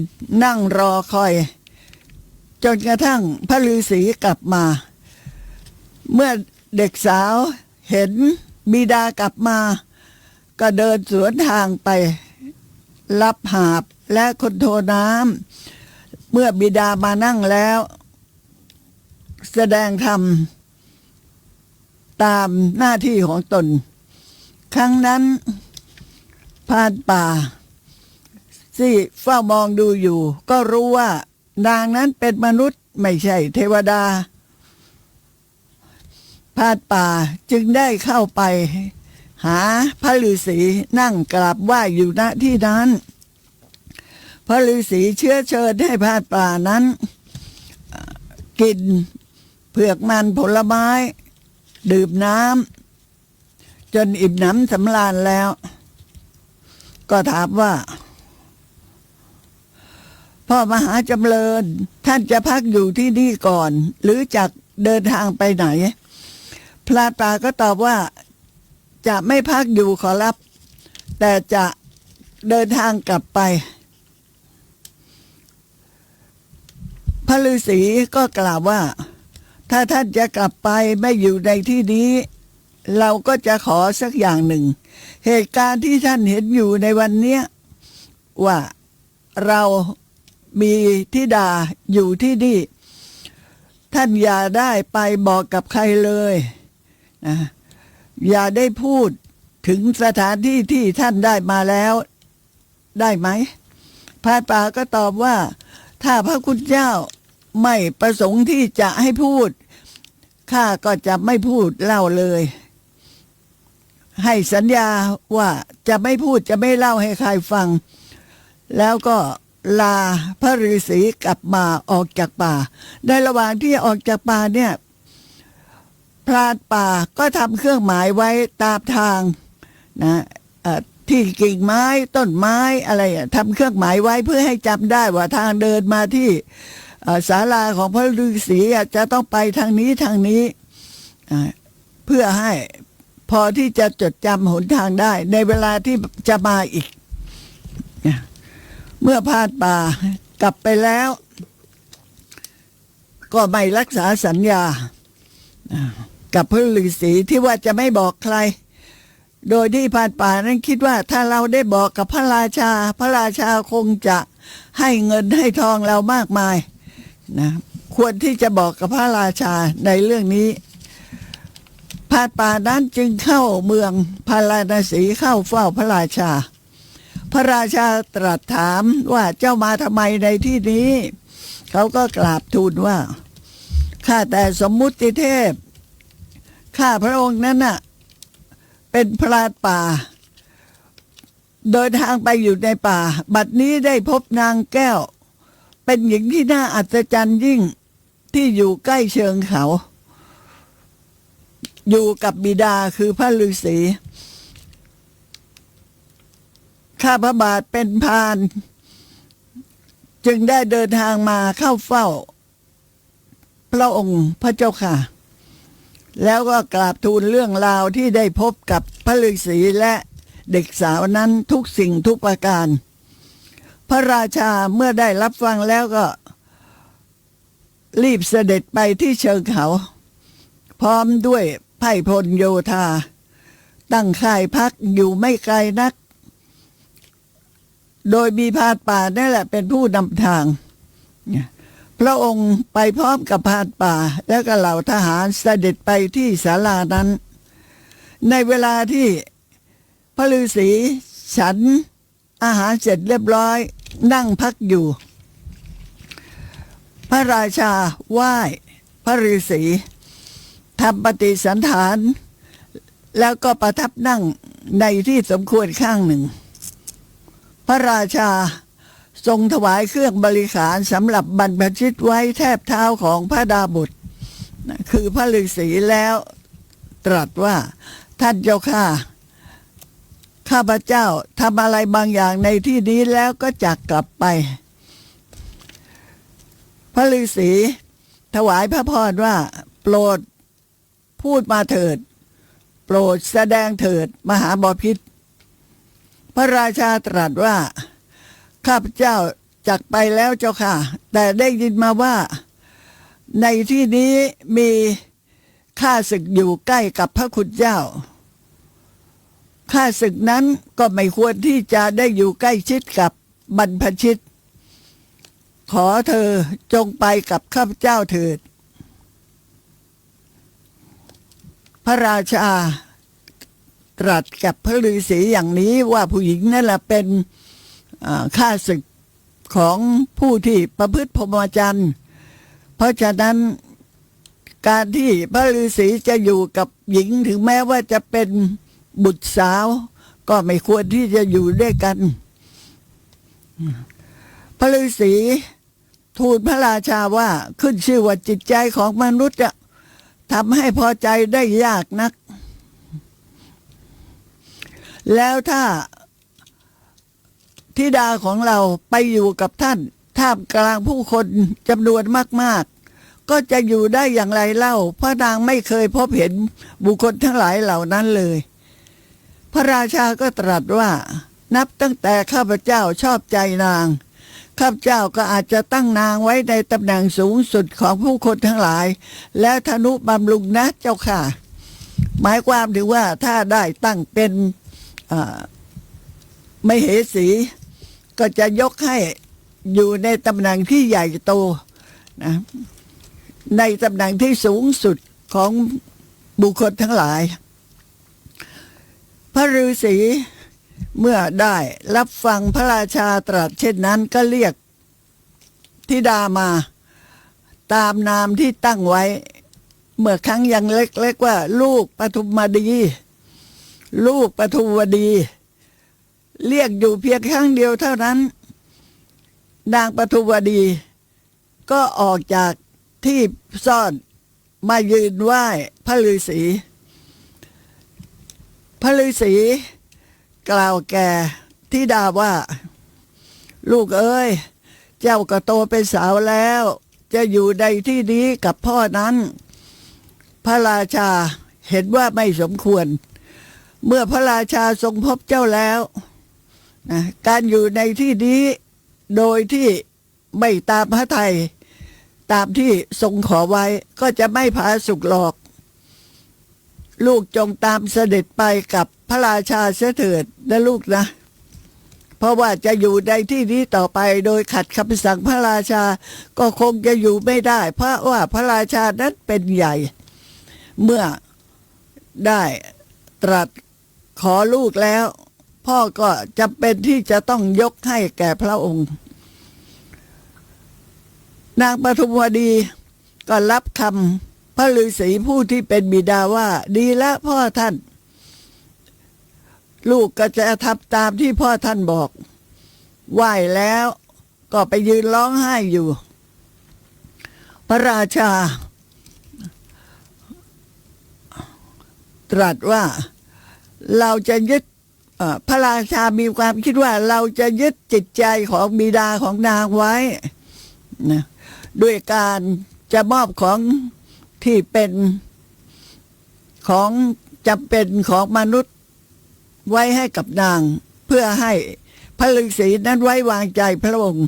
Speaker 3: นั่งรอคอยจนกระทั่งพระฤาษีกลับมาเมื่อเด็กสาวเห็นบิดากลับมาก็เดินสวนทางไปรับหาบและคนโทน้ำเมื่อบิดามานั่งแล้วแสดงธรรมตามหน้าที่ของตนครั้งนั้นพรานป่าที่เฝ้ามองดูอยู่ก็รู้ว่านางนั้นเป็นมนุษย์ไม่ใช่เทวดาพรานป่าจึงได้เข้าไปหาพระฤาษีนั่งกราบไหว้อยู่ณที่นั้นพระฤาษีเชื้อเชิญให้พรานป่านั้นกินเผือกมันผลไม้ดื่มน้ำจนอิ่มหนำสำราญแล้วก็ถามว่าพ่อมหาจำเริญท่านจะพักอยู่ที่นี่ก่อนหรือจะเดินทางไปไหนพระตาก็ตอบว่าจะไม่พักอยู่ขอรับแต่จะเดินทางกลับไปพระฤาษีก็กล่าวว่าถ้าท่านจะกลับไปไม่อยู่ในที่นี้เราก็จะขอสักอย่างหนึ่งเหตุการณ์ที่ท่านเห็นอยู่ในวันนี้ว่าเรามีธิดาอยู่ที่นี่ท่านอย่าได้ไปบอกกับใครเลยนะอย่าได้พูดถึงสถานที่ที่ท่านได้มาแล้วได้ไหมพรานป่าก็ตอบว่าถ้าพระคุณเจ้าไม่ประสงค์ที่จะให้พูดข้าก็จะไม่พูดเล่าเลยให้สัญญาว่าจะไม่พูดจะไม่เล่าให้ใครฟังแล้วก็ลาพระฤาษีกลับมาออกจากป่าในระหว่างที่ออกจากป่าเนี่ยพรานป่าก็ทำเครื่องหมายไว้ตามทางนะที่กิ่งไม้ต้นไม้อะไรทำเครื่องหมายไว้เพื่อให้จำได้ว่าทางเดินมาที่ศาลาของพระฤาษีจะต้องไปทางนี้ทางนี้เพื่อให้พอที่จะจดจำหนทางได้ในเวลาที่จะมาอีกเมื่อพรานป่ากลับไปแล้วก็ไม่รักษาสัญญากับพระฤาษีที่ว่าจะไม่บอกใครโดยที่พรานป่านั้นคิดว่าถ้าเราได้บอกกับพระราชาพระราชาคงจะให้เงินให้ทองเรามากมายนะควรที่จะบอกกับพระราชาในเรื่องนี้พรานป่านั้นจึงเข้าเมืองพาราณสีเข้าเฝ้าพระราชาพระราชาตรัสถามว่าเจ้ามาทำไมในที่นี้ เขาก็กราบทูลว่าข้าแต่สมมุติเทพข้าพระองค์นั้นน่ะเป็นพรานป่าเดินทางไปอยู่ในป่าบัดนี้ได้พบนางแก้วเป็นหญิงที่น่าอัศจรรย์ยิ่งที่อยู่ใกล้เชิงเขาอยู่กับบิดาคือพระฤาษีข้าพระบาทเป็นพรานจึงได้เดินทางมาเข้าเฝ้าพระองค์พระเจ้าค่ะแล้วก็กราบทูลเรื่องราวที่ได้พบกับพระฤาษีและเด็กสาวนั้นทุกสิ่งทุกประการพระราชาเมื่อได้รับฟังแล้วก็รีบเสด็จไปที่เชิงเขาพร้อมด้วยไพร่พลโยธาตั้งค่ายพักอยู่ไม่ไกลนักโดยมีพรานป่านั่นแหละเป็นผู้นำทางพระองค์ไปพร้อมกับพรานป่าแล้วก็เหล่าทหารเสด็จไปที่ศาลานั้นในเวลาที่พระฤาษีฉันอาหารเสร็จเรียบร้อยนั่งพักอยู่พระราชาไหว้พระฤาษีทำปฏิสันถานแล้วก็ประทับนั่งในที่สมควรข้างหนึ่งพระราชาทรงถวายเครื่องบริขารสำหรับบรรพชิตไว้แทบเท้าของพระดาบุตรคือพระฤาษีแล้วตรัสว่าท่านเจ้าข้าพเจ้าทำอะไรบางอย่างในที่นี้แล้วก็จักกลับไปพระฤาษีถวายพระพรว่าโปรดพูดมาเถิดโปรดแสดงเถิดมหาบพิตรพระราชาตรัสว่าข้าพเจ้าจักไปแล้วเจ้าค่ะแต่ได้ยินมาว่าในที่นี้มีข้าศึกอยู่ใกล้กับพระคุณเจ้าข้าศึกนั้นก็ไม่ควรที่จะได้อยู่ใกล้ชิดกับบรรพชิตขอเธอจงไปกับข้าพเจ้าเถิดพระราชาตรัสกับพระฤาษีอย่างนี้ว่าผู้หญิงนั่นแหละเป็นข้าศึกของผู้ที่ประพฤติพรหมจรรย์เพราะฉะนั้นการที่พระฤาษีจะอยู่กับหญิงถึงแม้ว่าจะเป็นบุตรสาวก็ไม่ควรที่จะอยู่ด้วยกันพระฤาษีทูลพระราชาว่าขึ้นชื่อว่าจิตใจของมนุษย์จะทำให้พอใจได้ยากนักแล้วถ้าธิดาของเราไปอยู่กับท่านท่ามกลางผู้คนจำนวนมากๆก็จะอยู่ได้อย่างไรเล่าพระนางไม่เคยพบเห็นบุคคลทั้งหลายเหล่านั้นเลยพระราชาก็ตรัสว่านับตั้งแต่ข้าพเจ้าชอบใจนางข้าพเจ้าก็อาจจะตั้งนางไว้ในตำแหน่งสูงสุดของผู้คนทั้งหลายแล้วทนุบำรุงนะเจ้าค่ะหมายความถึงว่าถ้าได้ตั้งเป็นมเหสีก็จะยกให้อยู่ในตำแหน่งที่ใหญ่โตนะในตำแหน่งที่สูงสุดของบุคคลทั้งหลายพระฤาษีเมื่อได้รับฟังพระราชาตรัสเช่นนั้นก็เรียกธิดามาตามนามที่ตั้งไว้เมื่อครั้งยังเล็กๆว่าลูกปทุมดีลูกปทุมวดีเรียกอยู่เพียงครั้งเดียวเท่านั้นนางปทุมวดีก็ออกจากที่ซ่อนมายืนไหว้พระฤาษีพระฤาษีกล่าวแก่ธิดาว่าลูกเอ้ยเจ้าก็โตเป็นสาวแล้วจะอยู่ในที่นี้กับพ่อนั้นพระราชาเห็นว่าไม่สมควรเมื่อพระราชาทรงพบเจ้าแล้วการอยู่ในที่นี้โดยที่ไม่ตามพระทัยตามที่ทรงขอไว้ก็จะไม่ผาสุกหรอกลูกจงตามเสด็จไปกับพระราชาเสถิดนะลูกนะเพราะว่าจะอยู่ในที่นี้ต่อไปโดยขัดคำสั่งพระราชาก็คงจะอยู่ไม่ได้เพราะว่าพระราชานั้นเป็นใหญ่เมื่อได้ตรัสขอลูกแล้วพ่อก็จำเป็นที่จะต้องยกให้แก่พระองค์ นางปทุมวดีก็รับคำพระฤาษีผู้ที่เป็นบิดาว่าดีแล้วพ่อท่าน ลูกก็จะทำตามที่พ่อท่านบอกไหว้แล้วก็ไปยืนร้องไห้อยู่ พระราชาตรัสว่าเราจะยึดพระราชามีความคิดว่าเราจะยึดจิตใจของบิดาของนางไว้นะด้วยการจะมอบของที่เป็นของจำเป็นของมนุษย์ไว้ให้กับนางเพื่อให้พระฤาษีนั้นไว้วางใจพระองค์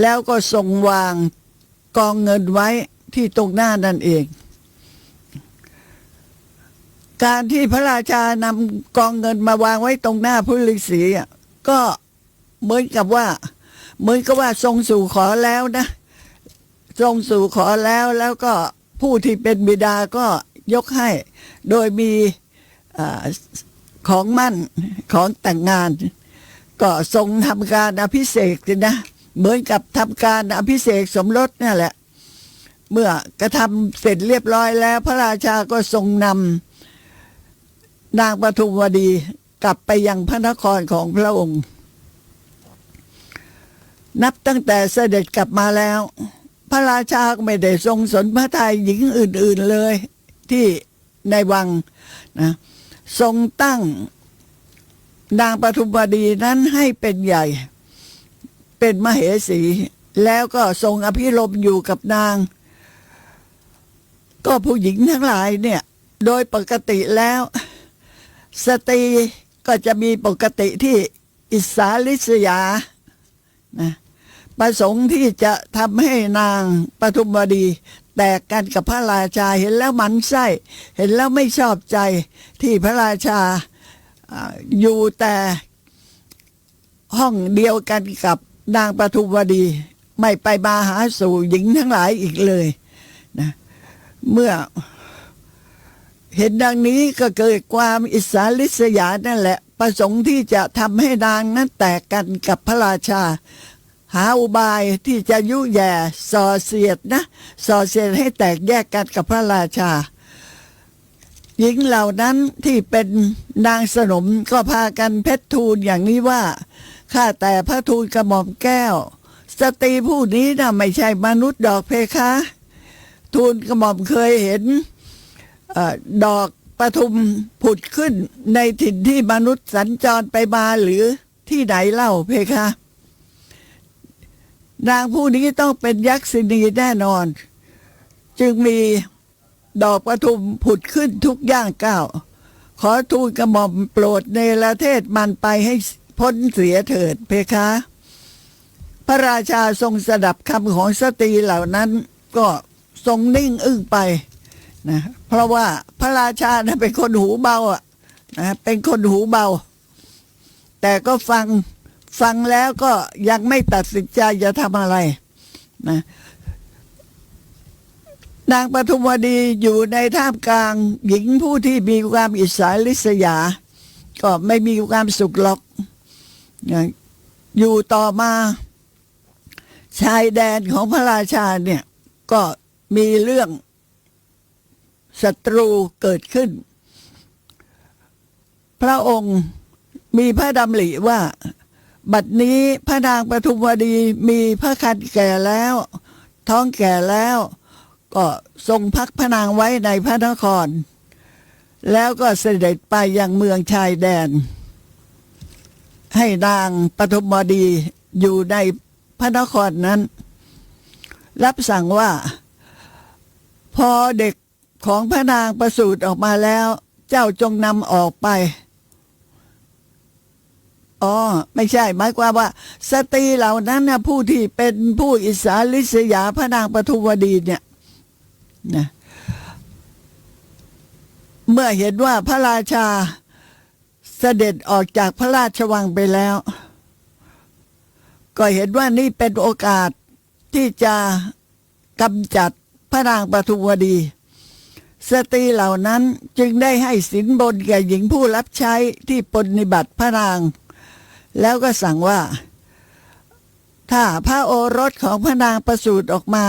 Speaker 3: แล้วก็ทรงวางกองเงินไว้ที่ตรงหน้านั่นเองการที่พระราชานำกองเงินมาวางไว้ตรงหน้าพระฤาษีก็เหมือนกับว่าทรงสู่ขอแล้วนะทรงสู่ขอแล้วก็ผู้ที่เป็นบิดาก็ยกให้โดยมีของมั่นของแต่งงานก็ทรงทำการอภิเษกนะเหมือนกับทำการอภิเษกสมรสนี่แหละเมื่อกระทำเสร็จเรียบร้อยแล้วพระราชาก็ทรงนำนางปทุมวดีกลับไปยังพระนครของพระองค์นับตั้งแต่เสด็จกลับมาแล้วพระราชาก็ไม่ได้ทรงสนพระทัยหญิงอื่นๆเลยที่ในวังนะทรงตั้งนางปทุมวดีนั้นให้เป็นใหญ่เป็นมเหสีแล้วก็ทรงอภิรมย์อยู่กับนางก็ผู้หญิงทั้งหลายเนี่ยโดยปกติแล้วสตรีก็จะมีปกติที่อิสาลิษยานะประสงค์ที่จะทำให้นางปทุมวดีแตกกันกับพระราชาเห็นแล้วหมันไส้เห็นแล้วไม่ชอบใจที่พระราชาอยู่แต่ห้องเดียวกันกับนางปทุมวดีไม่ไปมาหาสู่หญิงทั้งหลายอีกเลยนะเมื่อเห็นดังนี้ก็เกิดความอิสาลิษยานั่นแหละประสงค์ที่จะทำให้นางนั้นแตกกันกับพระราชาหาอุบายที่จะยุแย่ส่อเสียดให้แตกแยกกันกับพระราชาหญิงเหล่านั้นที่เป็นนางสนมก็พากันเพชรทูลอย่างนี้ว่าข้าแต่พระทูลกระหม่อมแก้วสตรีผู้นี้น่ะไม่ใช่มนุษย์ดอกเพคะทูลกระหม่อมเคยเห็นดอกปทุมผุดขึ้นในถิ่นที่มนุษย์สัญจรไปมาหรือที่ไหนเล่าเพคะนางผู้นี้ต้องเป็นยักษินีแน่นอนจึงมีดอกปทุมผุดขึ้นทุกย่างก้าวขอทูลกระหม่อมโปรดเนรเทศมันไปให้พ้นเสียเถิดเพคะพระราชาทรงสดับคำของสตรีเหล่านั้นก็ทรงนิ่งอึ้งไปนะเพราะว่าพระราชาเป็นคนหูเบานะเป็นคนหูเบาแต่ก็ฟังแล้วก็ยังไม่ตัดสินใจจะทำอะไรนะนางปทุมวดีอยู่ในท่ามกลางหญิงผู้ที่มีความอิสาลิษยาก็ไม่มีความสุขหรอกอยู่ต่อมาชายแดนของพระราชาเนี่ยก็มีเรื่องศัตรูเกิดขึ้นพระองค์มีพระดำริว่าบัดนี้พระนางปทุมวดีมีพระคันแก่แล้วท้องแก่แล้วก็ทรงพักพระนางไว้ในพระนครแล้วก็เสด็จไปยังเมืองชายแดนให้นางปทุมวดีอยู่ในพระนครนั้นรับสั่งว่าพอเด็กของพระนางประสูติออกมาแล้วเจ้าจงนำออกไปไม่ใช่หมายความว่าสตรีเหล่านั้นนะผู้ที่เป็นผู้อิสาลิษยาพระนางปทุมวดีเนี่ยนะเมื่อเห็นว่าพระราชาเสด็จออกจากพระราชวังไปแล้วก็เห็นว่านี่เป็นโอกาสที่จะกำจัดพระนางปทุมวดีสตรีเหล่านั้นจึงได้ให้สินบนแก่หญิงผู้รับใช้ที่ปฏิบัติพระนางแล้วก็สั่งว่า ถ้าพระโอรสของพระนางประสูติออกมา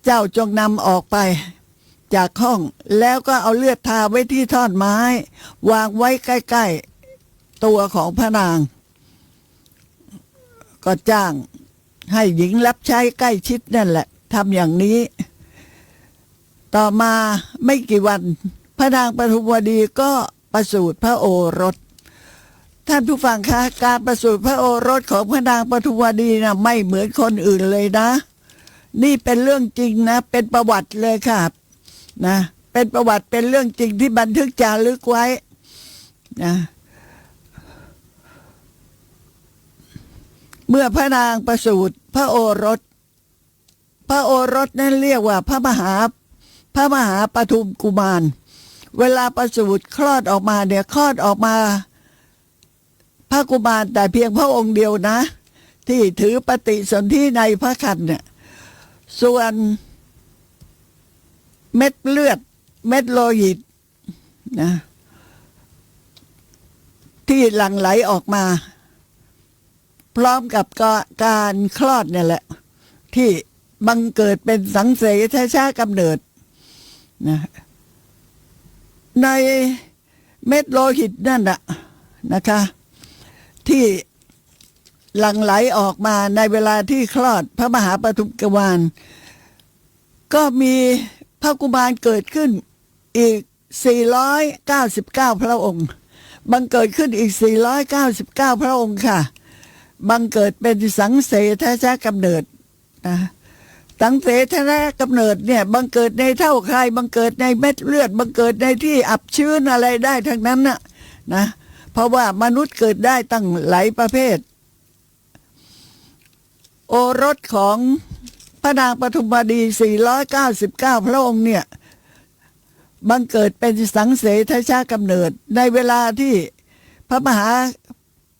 Speaker 3: เจ้าจงนำออกไปจากห้องแล้วก็เอาเลือดทาไว้ที่ท่อนไม้วางไว้ใกล้ๆตัวของพระนางก็จ้างให้หญิงรับใช้ใกล้ชิดนั่นแหละทำอย่างนี้ต่อมาไม่กี่วันพระนางปทุมวดีก็ประสูติพระโอรสท่านผู้ฟังคะการประสูติพระโอรสของพระนางปทุมวดีนะไม่เหมือนคนอื่นเลยนะนี่เป็นเรื่องจริงนะเป็นประวัติเลยค่ะนะเป็นประวัติเป็นเรื่องจริงที่บันทึกจารึกไว้นะเมื่อพระนางประสูติพระโอรสนั้นเรียกว่าพระมหาปทุมกุมารเวลาประสูติคลอดออกมาเนี่ยคลอดออกมาพระกุมารแต่เพียงพระองค์เดียวนะที่ถือปฏิสนธิในพระครรภ์เนี่ยส่วนเม็ดเลือดเม็ดโลหิตนะที่หลั่งไหลออกมาพร้อมกับการคลอดเนี่ยแหละที่บังเกิดเป็นสังเสทชากำเนิดนะในเม็ดโลหิตนั่นนะคะที่หลั่งไหลออกมาในเวลาที่คลอดพระมหาปทุมกุมารก็มีพระกุมารเกิดขึ้นอีก499พระองค์บังเกิดขึ้นอีก499พระองค์ค่ะบังเกิดเป็นสังเสทชากำเนิดนะสังเสทชากำเนิดเนี่ยบังเกิดในเท่าใครบังเกิดในเม็ดเลือดบังเกิดในที่อับชื้นอะไรได้ทั้งนั้นนะเพราะว่ามนุษย์เกิดได้ตั้งหลายประเภทโอรสของพระนางปทุมวดี499พระองค์เนี่ยบังเกิดเป็นสังเสทชากำเนิดในเวลาที่พระมหา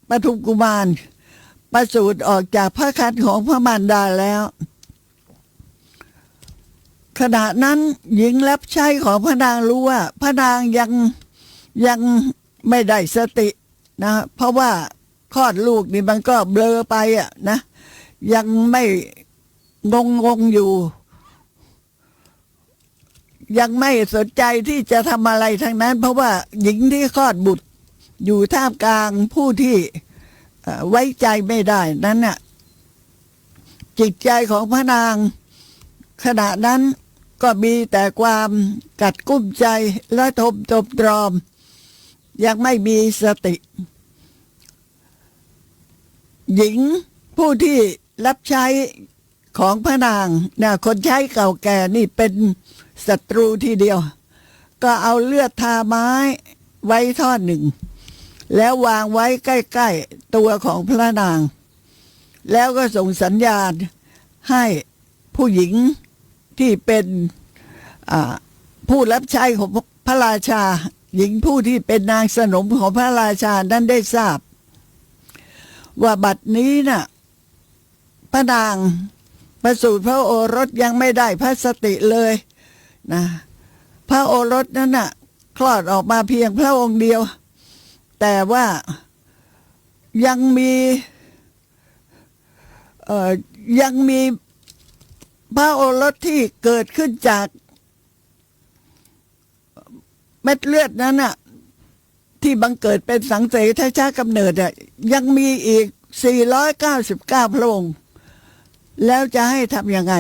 Speaker 3: ปทุมกุมารประสูติออกจากพระครรภ์ของพระมารดาแล้วขณะนั้นหญิงรับใช้ของพระนางรู้ว่าพระนางยังไม่ได้สตินะเพราะว่าคลอดลูกนี่มันก็เบลอไปนะยังไม่งงอยู่ยังไม่สนใจที่จะทำอะไรทั้งนั้นเพราะว่าหญิงที่คลอดบุตรอยู่ท่ามกลางผู้ที่ไว้ใจไม่ได้นั้นน่ะจิตใจของพระนางขณะนั้นก็มีแต่ความกัดกุ้มใจและทมตรอมยังไม่มีสติหญิงผู้ที่รับใช้ของพระนางเนี่ยคนใช้เก่าแก่นี่เป็นศัตรูทีเดียวก็เอาเลือดทาไม้ไว้ท่อนหนึ่งแล้ววางไว้ใกล้ๆตัวของพระนางแล้วก็ส่งสัญญาณให้ผู้หญิงที่เป็นผู้รับใช้ของพระราชาหญิงผู้ที่เป็นนางสนมของพระราชานั้นได้ทราบว่าบัดนี้น่ะพระนางประสูติพระโอรสยังไม่ได้พระสติเลยนะพระโอรสนั้นน่ะคลอดออกมาเพียงพระองค์เดียวแต่ว่ายังมีพระโอรสที่เกิดขึ้นจากเม็ดเลือดนั้นน่ะที่บังเกิดเป็นสังเสทชากำเนิดยังมีอีก499พระองค์แล้วจะให้ทำยังไง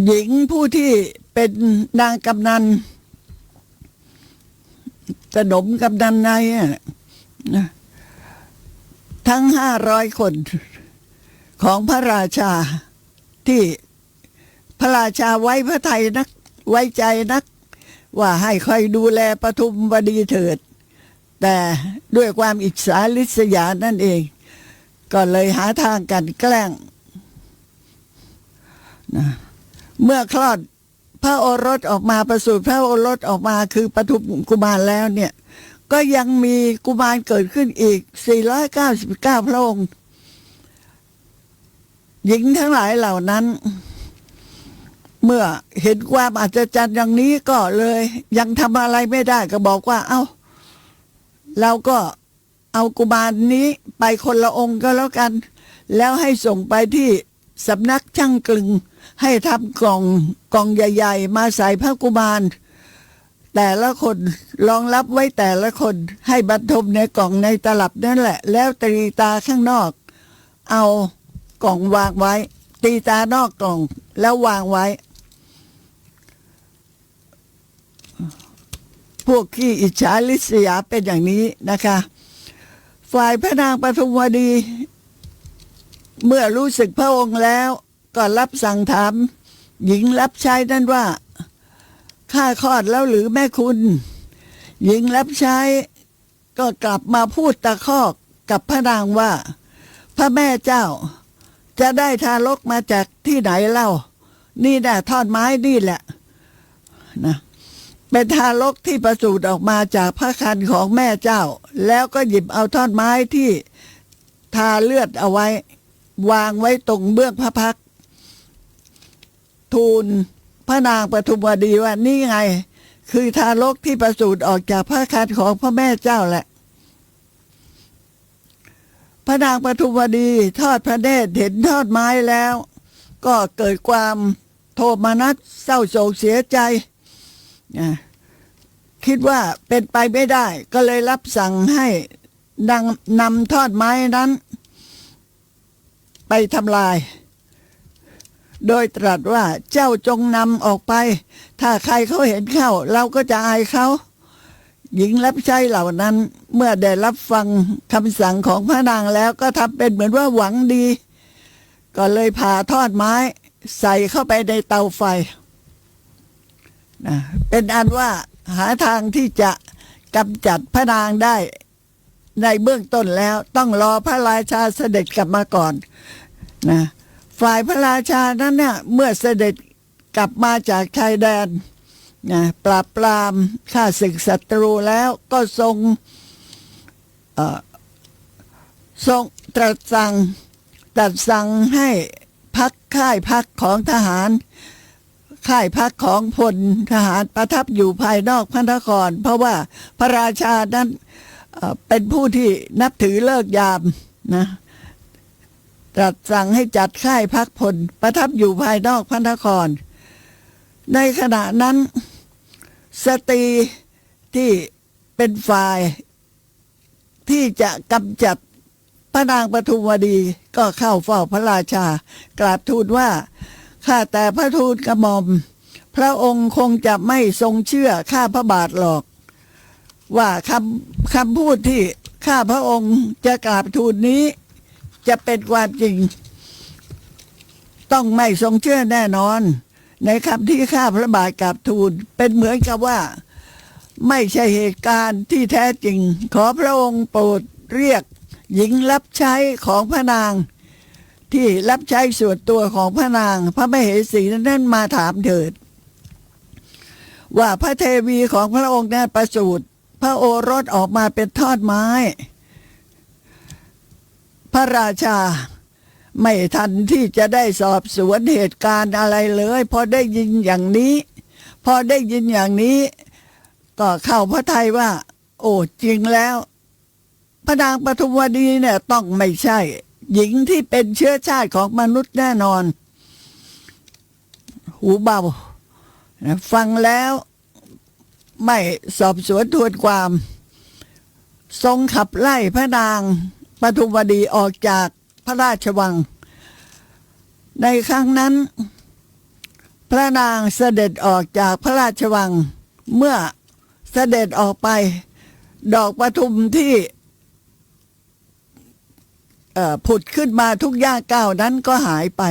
Speaker 3: หญิงผู้ที่เป็นนางกำนันสนมกำนันในนะทั้ง500คนของพระราชาที่พระราชาไว้พระทัยนักไว้ใจนักว่าให้คอยดูแลปทุมวดีเถิดแต่ด้วยความอิจฉาริษยานั่นเองก็เลยหาทางกันแกล้งนะเมื่อคลอดพระโอรสออกมาประสูติพระโอรสออกมาคือปทุมกุมารแล้วเนี่ยก็ยังมีกุมารเกิดขึ้นอีก499พระองค์หญิงทั้งหลายเหล่านั้นเมื่อเห็นความอัศจรรย์อย่างนี้ก็เลยยังทำอะไรไม่ได้ก็บอกว่าเอ้า เราก็เอากุมารนี้ไปคนละองค์ก็แล้วกัน แล้วให้ส่งไปที่สำนักช่างกลึงให้ทำกล่องใหญ่ๆมาใส่พระกุมารแต่ละคนรองรับไว้แต่ละคนให้บรรทมในกล่องในตลับนั่นแหละแล้วตีตาข้างนอกเอากล่องวางไว้ตีตานอกกล่องแล้ววางไว้พวกขี้อิจฉาริษยาเป็นอย่างนี้นะคะฝ่ายพระนางปทุมวดีเมื่อรู้สึกพระองค์แล้วก็รับสั่งถามหญิงรับใช้นั่นว่าข้าคลอดแล้วหรือแม่คุณหญิงรับใช้ก็กลับมาพูดตะคอกกับพระนางว่าพระแม่เจ้าจะได้ทารกมาจากที่ไหนเล่านี่แหละท่อนไม้นี่แหละนะเป็นทารกที่ประสูติออกมาจากพระครรภ์ของแม่เจ้าแล้วก็หยิบเอาท่อนไม้ที่ทาเลือดเอาไว้วางไว้ตรงเบื้องพระพักตร์ทูลพระนางปทุมวดีว่านี่ไงคือทารกที่ประสูติออกจากพระครรภ์ของพระแม่เจ้าแหละพระนางปทุมวดีทอดพระเนตรเห็นทอดไม้แล้วก็เกิดความโทมนัสเศร้าโศกเสียใจคิดว่าเป็นไปไม่ได้ก็เลยรับสั่งให้นำทอดไม้นั้นไปทำลายโดยตรัสว่าเจ้าจงนำออกไปถ้าใครเขาเห็นเข้าเราก็จะอายเขาหญิงรับใช้เหล่านั้นเมื่อได้รับฟังคำสั่งของพระนางแล้วก็ทำเป็นเหมือนว่าหวังดีก็เลยผ่าทอดไม้ใส่เข้าไปในเตาไฟนะเป็นอันว่าหาทางที่จะกำจัดพระนางได้ในเบื้องต้นแล้วต้องรอพระราชาเสด็จกลับมาก่อนนะฝ่ายพระราชานั้นเนี่ยเมื่อเสด็จกลับมาจากชายแดนนะปราบปรามฆ่าศึกศัตรูแล้วก็ทรงตรัสสั่งให้พักค่ายพักของทหารค่ายพักของพลทหารประทับอยู่ภายนอกพระนครเพราะว่าพระราชานั้นเป็นผู้ที่นับถือเลิกยามนะตรัสสั่งให้จัดค่ายพักพลประทับอยู่ภายนอกพระนครในขณะนั้นสตรีที่เป็นฝ่ายที่จะกำจัดพระนางปทุมวดีก็เข้าเฝ้าพระราชากราบทูลว่าข้าแต่พระทูลกระหม่อมพระองค์คงจะไม่ทรงเชื่อข้าพระบาทหรอกว่าคำพูดที่ข้าพระองค์จะกราบทูลนี้จะเป็นความจริงต้องไม่ทรงเชื่อแน่นอนในคำที่ข้าพระบาทกราบทูลเป็นเหมือนกับว่าไม่ใช่เหตุการณ์ที่แท้จริงขอพระองค์โปรดเรียกหญิงรับใช้ของพระนางที่รับใช้ส่วนตัวของพระนางพระมเหสีนั้นมาถามเถิดว่าพระเทวีของพระองค์นั้นประสูติพระโอรสออกมาเป็นทอดไม้พระราชาไม่ทันที่จะได้สอบสวนเหตุการณ์อะไรเลยพอได้ยินอย่างนี้ก็เข้าพระทัยว่าโอ้จริงแล้วพระนางปทุมวดีเนี่ยต้องไม่ใช่หญิงที่เป็นเชื้อชาติของมนุษย์แน่นอนหูเบาฟังแล้วไม่สอบสวนทวนความทรงขับไล่พระนางปทุมวดีออกจากพระราชวังในครั้งนั้นพระนางเสด็จออกจากพระราชวังเมื่อเสด็จออกไปดอกปทุมที่ผุดขึ้นมาทุกย่างก้าวนั้นก็หายไป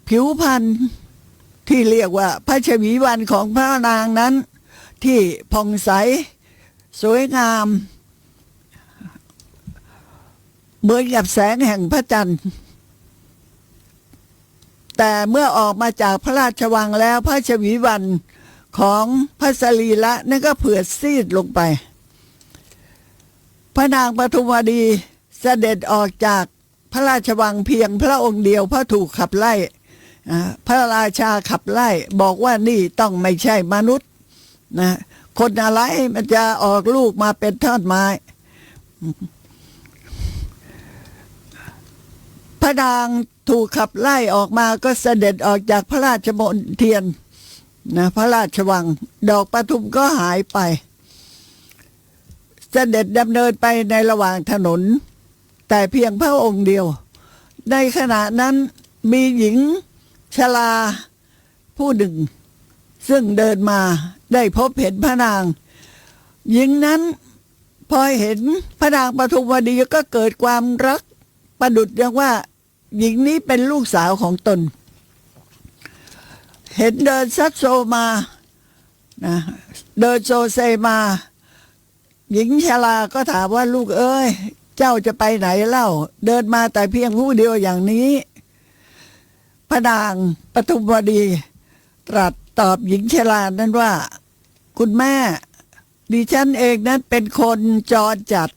Speaker 3: ผิวพรรณที่เรียกว่าพระชวีวันของพระนางนั้นที่ผ่องใสสวยงามเหมือนกับแสงแห่งพระจันทร์แต่เมื่อออกมาจากพระราชวังแล้วพระชวีวันของพระสรีระนั่นก็เผือดซีดลงไปพระนางปทุมวดีเสด็จออกจากพระราชวังเพียงพระองค์เดียวเพราะถูกขับไล่พระราชาขับไล่บอกว่านี่ต้องไม่ใช่มนุษย์นะ คนอะไรมันจะออกลูกมาเป็นท่อนไม้พระนางถูกขับไล่ออกมาก็เสด็จออกจากพระราชมณฑลนะพระราชวังดอกปทุมก็หายไปเสด็จดำเนินไปในระหว่างถนนแต่เพียงพระองค์เดียวในขณะนั้นมีหญิงชราผู้หนึ่งซึ่งเดินมาได้พบเห็นพระนางหญิงนั้นพอเห็นพระนางปทุมวดีก็เกิดความรักประดุจอย่างว่าหญิงนี้เป็นลูกสาวของตนเห็นเดินซัดโซมานะเดินโซเซมาหญิงชราก็ถามว่าลูกเอ้ยเจ้าจะไปไหนเล่าเดินมาแต่เพียงผู้เดียวอย่างนี้พระนางปทุมวดีตรัสตอบหญิงชรานั้นว่าคุณแม่ดิฉันเองนั้นเป็นคนจรจัด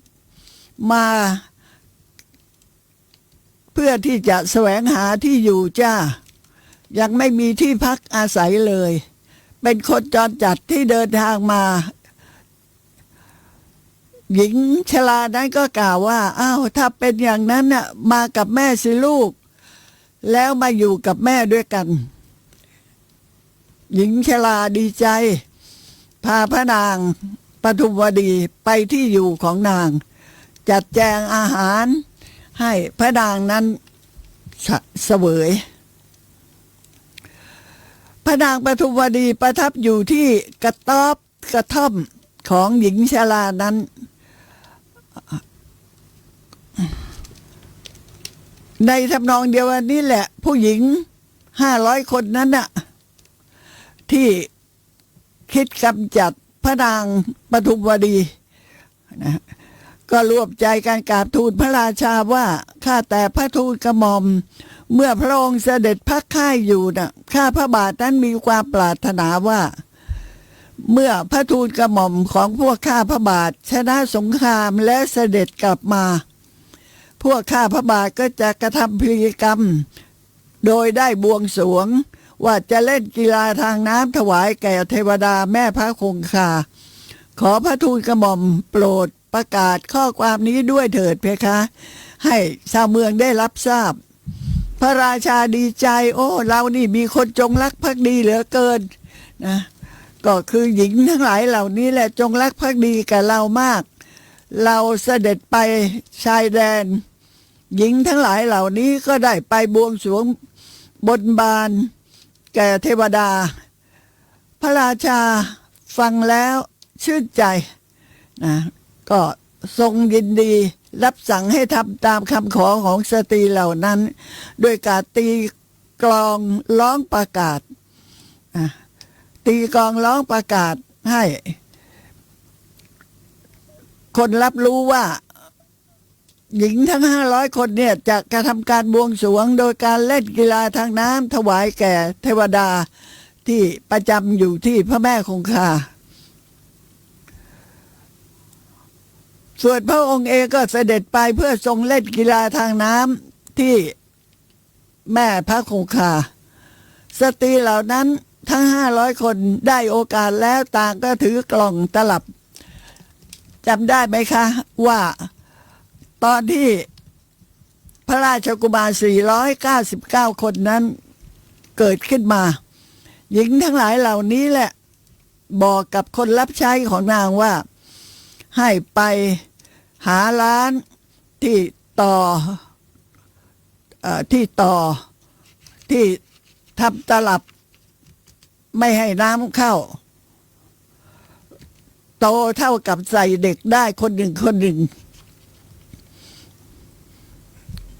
Speaker 3: มาเพื่อที่จะแสวงหาที่อยู่จ้ายังไม่มีที่พักอาศัยเลยเป็นคนจรจัดที่เดินทางมาหญิงชรานั้นก็กล่าวว่าอ้าวถ้าเป็นอย่างนั้นน่ะมากับแม่สิลูกแล้วมาอยู่กับแม่ด้วยกันหญิงชราดีใจพาพระนางปทุมวดีไปที่อยู่ของนางจัดแจงอาหารให้พระนางนั้นเสวยพระนางปทุมวดีประทับอยู่ที่กระท่อมของหญิงชรานั้นในทำนองเดียวกันนี้แหละผู้หญิง500 คนนั้นน่ะที่คิดกำจัดพระนางปทุมวดีนะก็รวมใจการกราบทูลพระราชาว่าข้าแต่พระทูลกระหม่อมเมื่อพระองค์เสด็จพักค่ายอยู่นะข้าพระบาทนั้นมีความปรารถนาว่าเมื่อพระทูลกระหม่อมของพวกข้าพระบาทชนะสงครามและเสด็จกลับมาพวกข้าพระบาทก็จะกระทำพิธีกรรมโดยได้บวงสรวงว่าจะเล่นกีฬาทางน้ำถวายแก่เทวดาแม่พระคงคาขอพระทูลกระหม่อมโปรดประกาศข้อความนี้ด้วยเถิดเพคะให้ชาวเมืองได้รับทราบพระราชาดีใจโอ้เรานี่มีคนจงรักภักดีเหลือเกินนะก็คือหญิงทั้งหลายเหล่านี้แหละจงรักภักดีกับเรามากเราเสด็จไปชายแดนหญิงทั้งหลายเหล่านี้ก็ได้ไปบวงสรวงบนบานแก่เทวดาพระราชาฟังแล้วชื่นใจนะก็ทรงยินดีรับสั่งให้ทำตามคำขอของสตรีเหล่านั้นโดยการตีกลองร้องประกาศตีกลองร้องประกาศให้คนรับรู้ว่าหญิงทั้ง500 คนเนี่ยจะกระทำการบวงสรวงโดยการเล่นกีฬาทางน้ำถวายแก่เทวดาที่ประจำอยู่ที่พระแม่คงคาส่วนพระองค์เองก็เสด็จไปเพื่อทรงเล่นกีฬาทางน้ำที่แม่พระคงคาสตรีเหล่านั้นทั้ง500 คนได้โอกาสแล้วต่างก็ถือกล่องตลับจำได้ไหมคะว่าตอนที่พระราชกุมาร499 คนนั้นเกิดขึ้นมาหญิงทั้งหลายเหล่านี้แหละบอกกับคนรับใช้ของนางว่าให้ไปหาร้านที่ต่อที่ทำตลับไม่ให้น้ำเข้าโตเท่ากับใส่เด็กได้คนหนึ่ง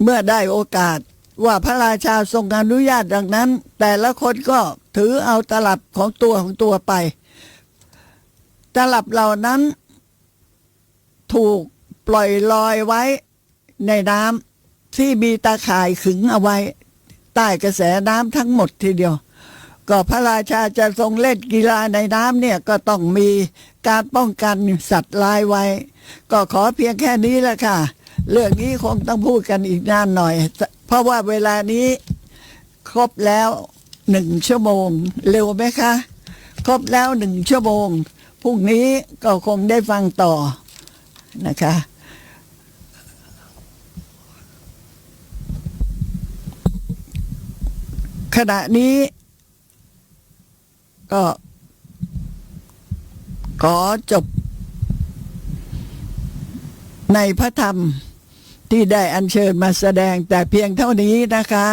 Speaker 3: เมื่อได้โอกาสว่าพระราชาทรงอนุญาตดังนั้นแต่ละคนก็ถือเอาตลับของตัวไปตลับเหล่านั้นถูกปล่อยลอยไว้ในน้ำที่มีตาข่ายขึงเอาไว้ใต้กระแสน้ำทั้งหมดทีเดียวก็พระราชาจะทรงเล่นกีฬาในน้ำเนี่ยก็ต้องมีการป้องกันสัตว์ร้ายไว้ก็ขอเพียงแค่นี้แหละค่ะเรื่องนี้คงต้องพูดกันอีกนานหน่อยเพราะว่าเวลานี้ครบแล้ว1 ชั่วโมงเร็วไหมคะครบแล้ว1 ชั่วโมง พรุ่งนี้ก็คงได้ฟังต่อนะคะ ขณะนี้ก็ขอจบในพระธรรมที่ได้อัญเชิญมาแสดงแต่เพียงเท่านี้นะคะ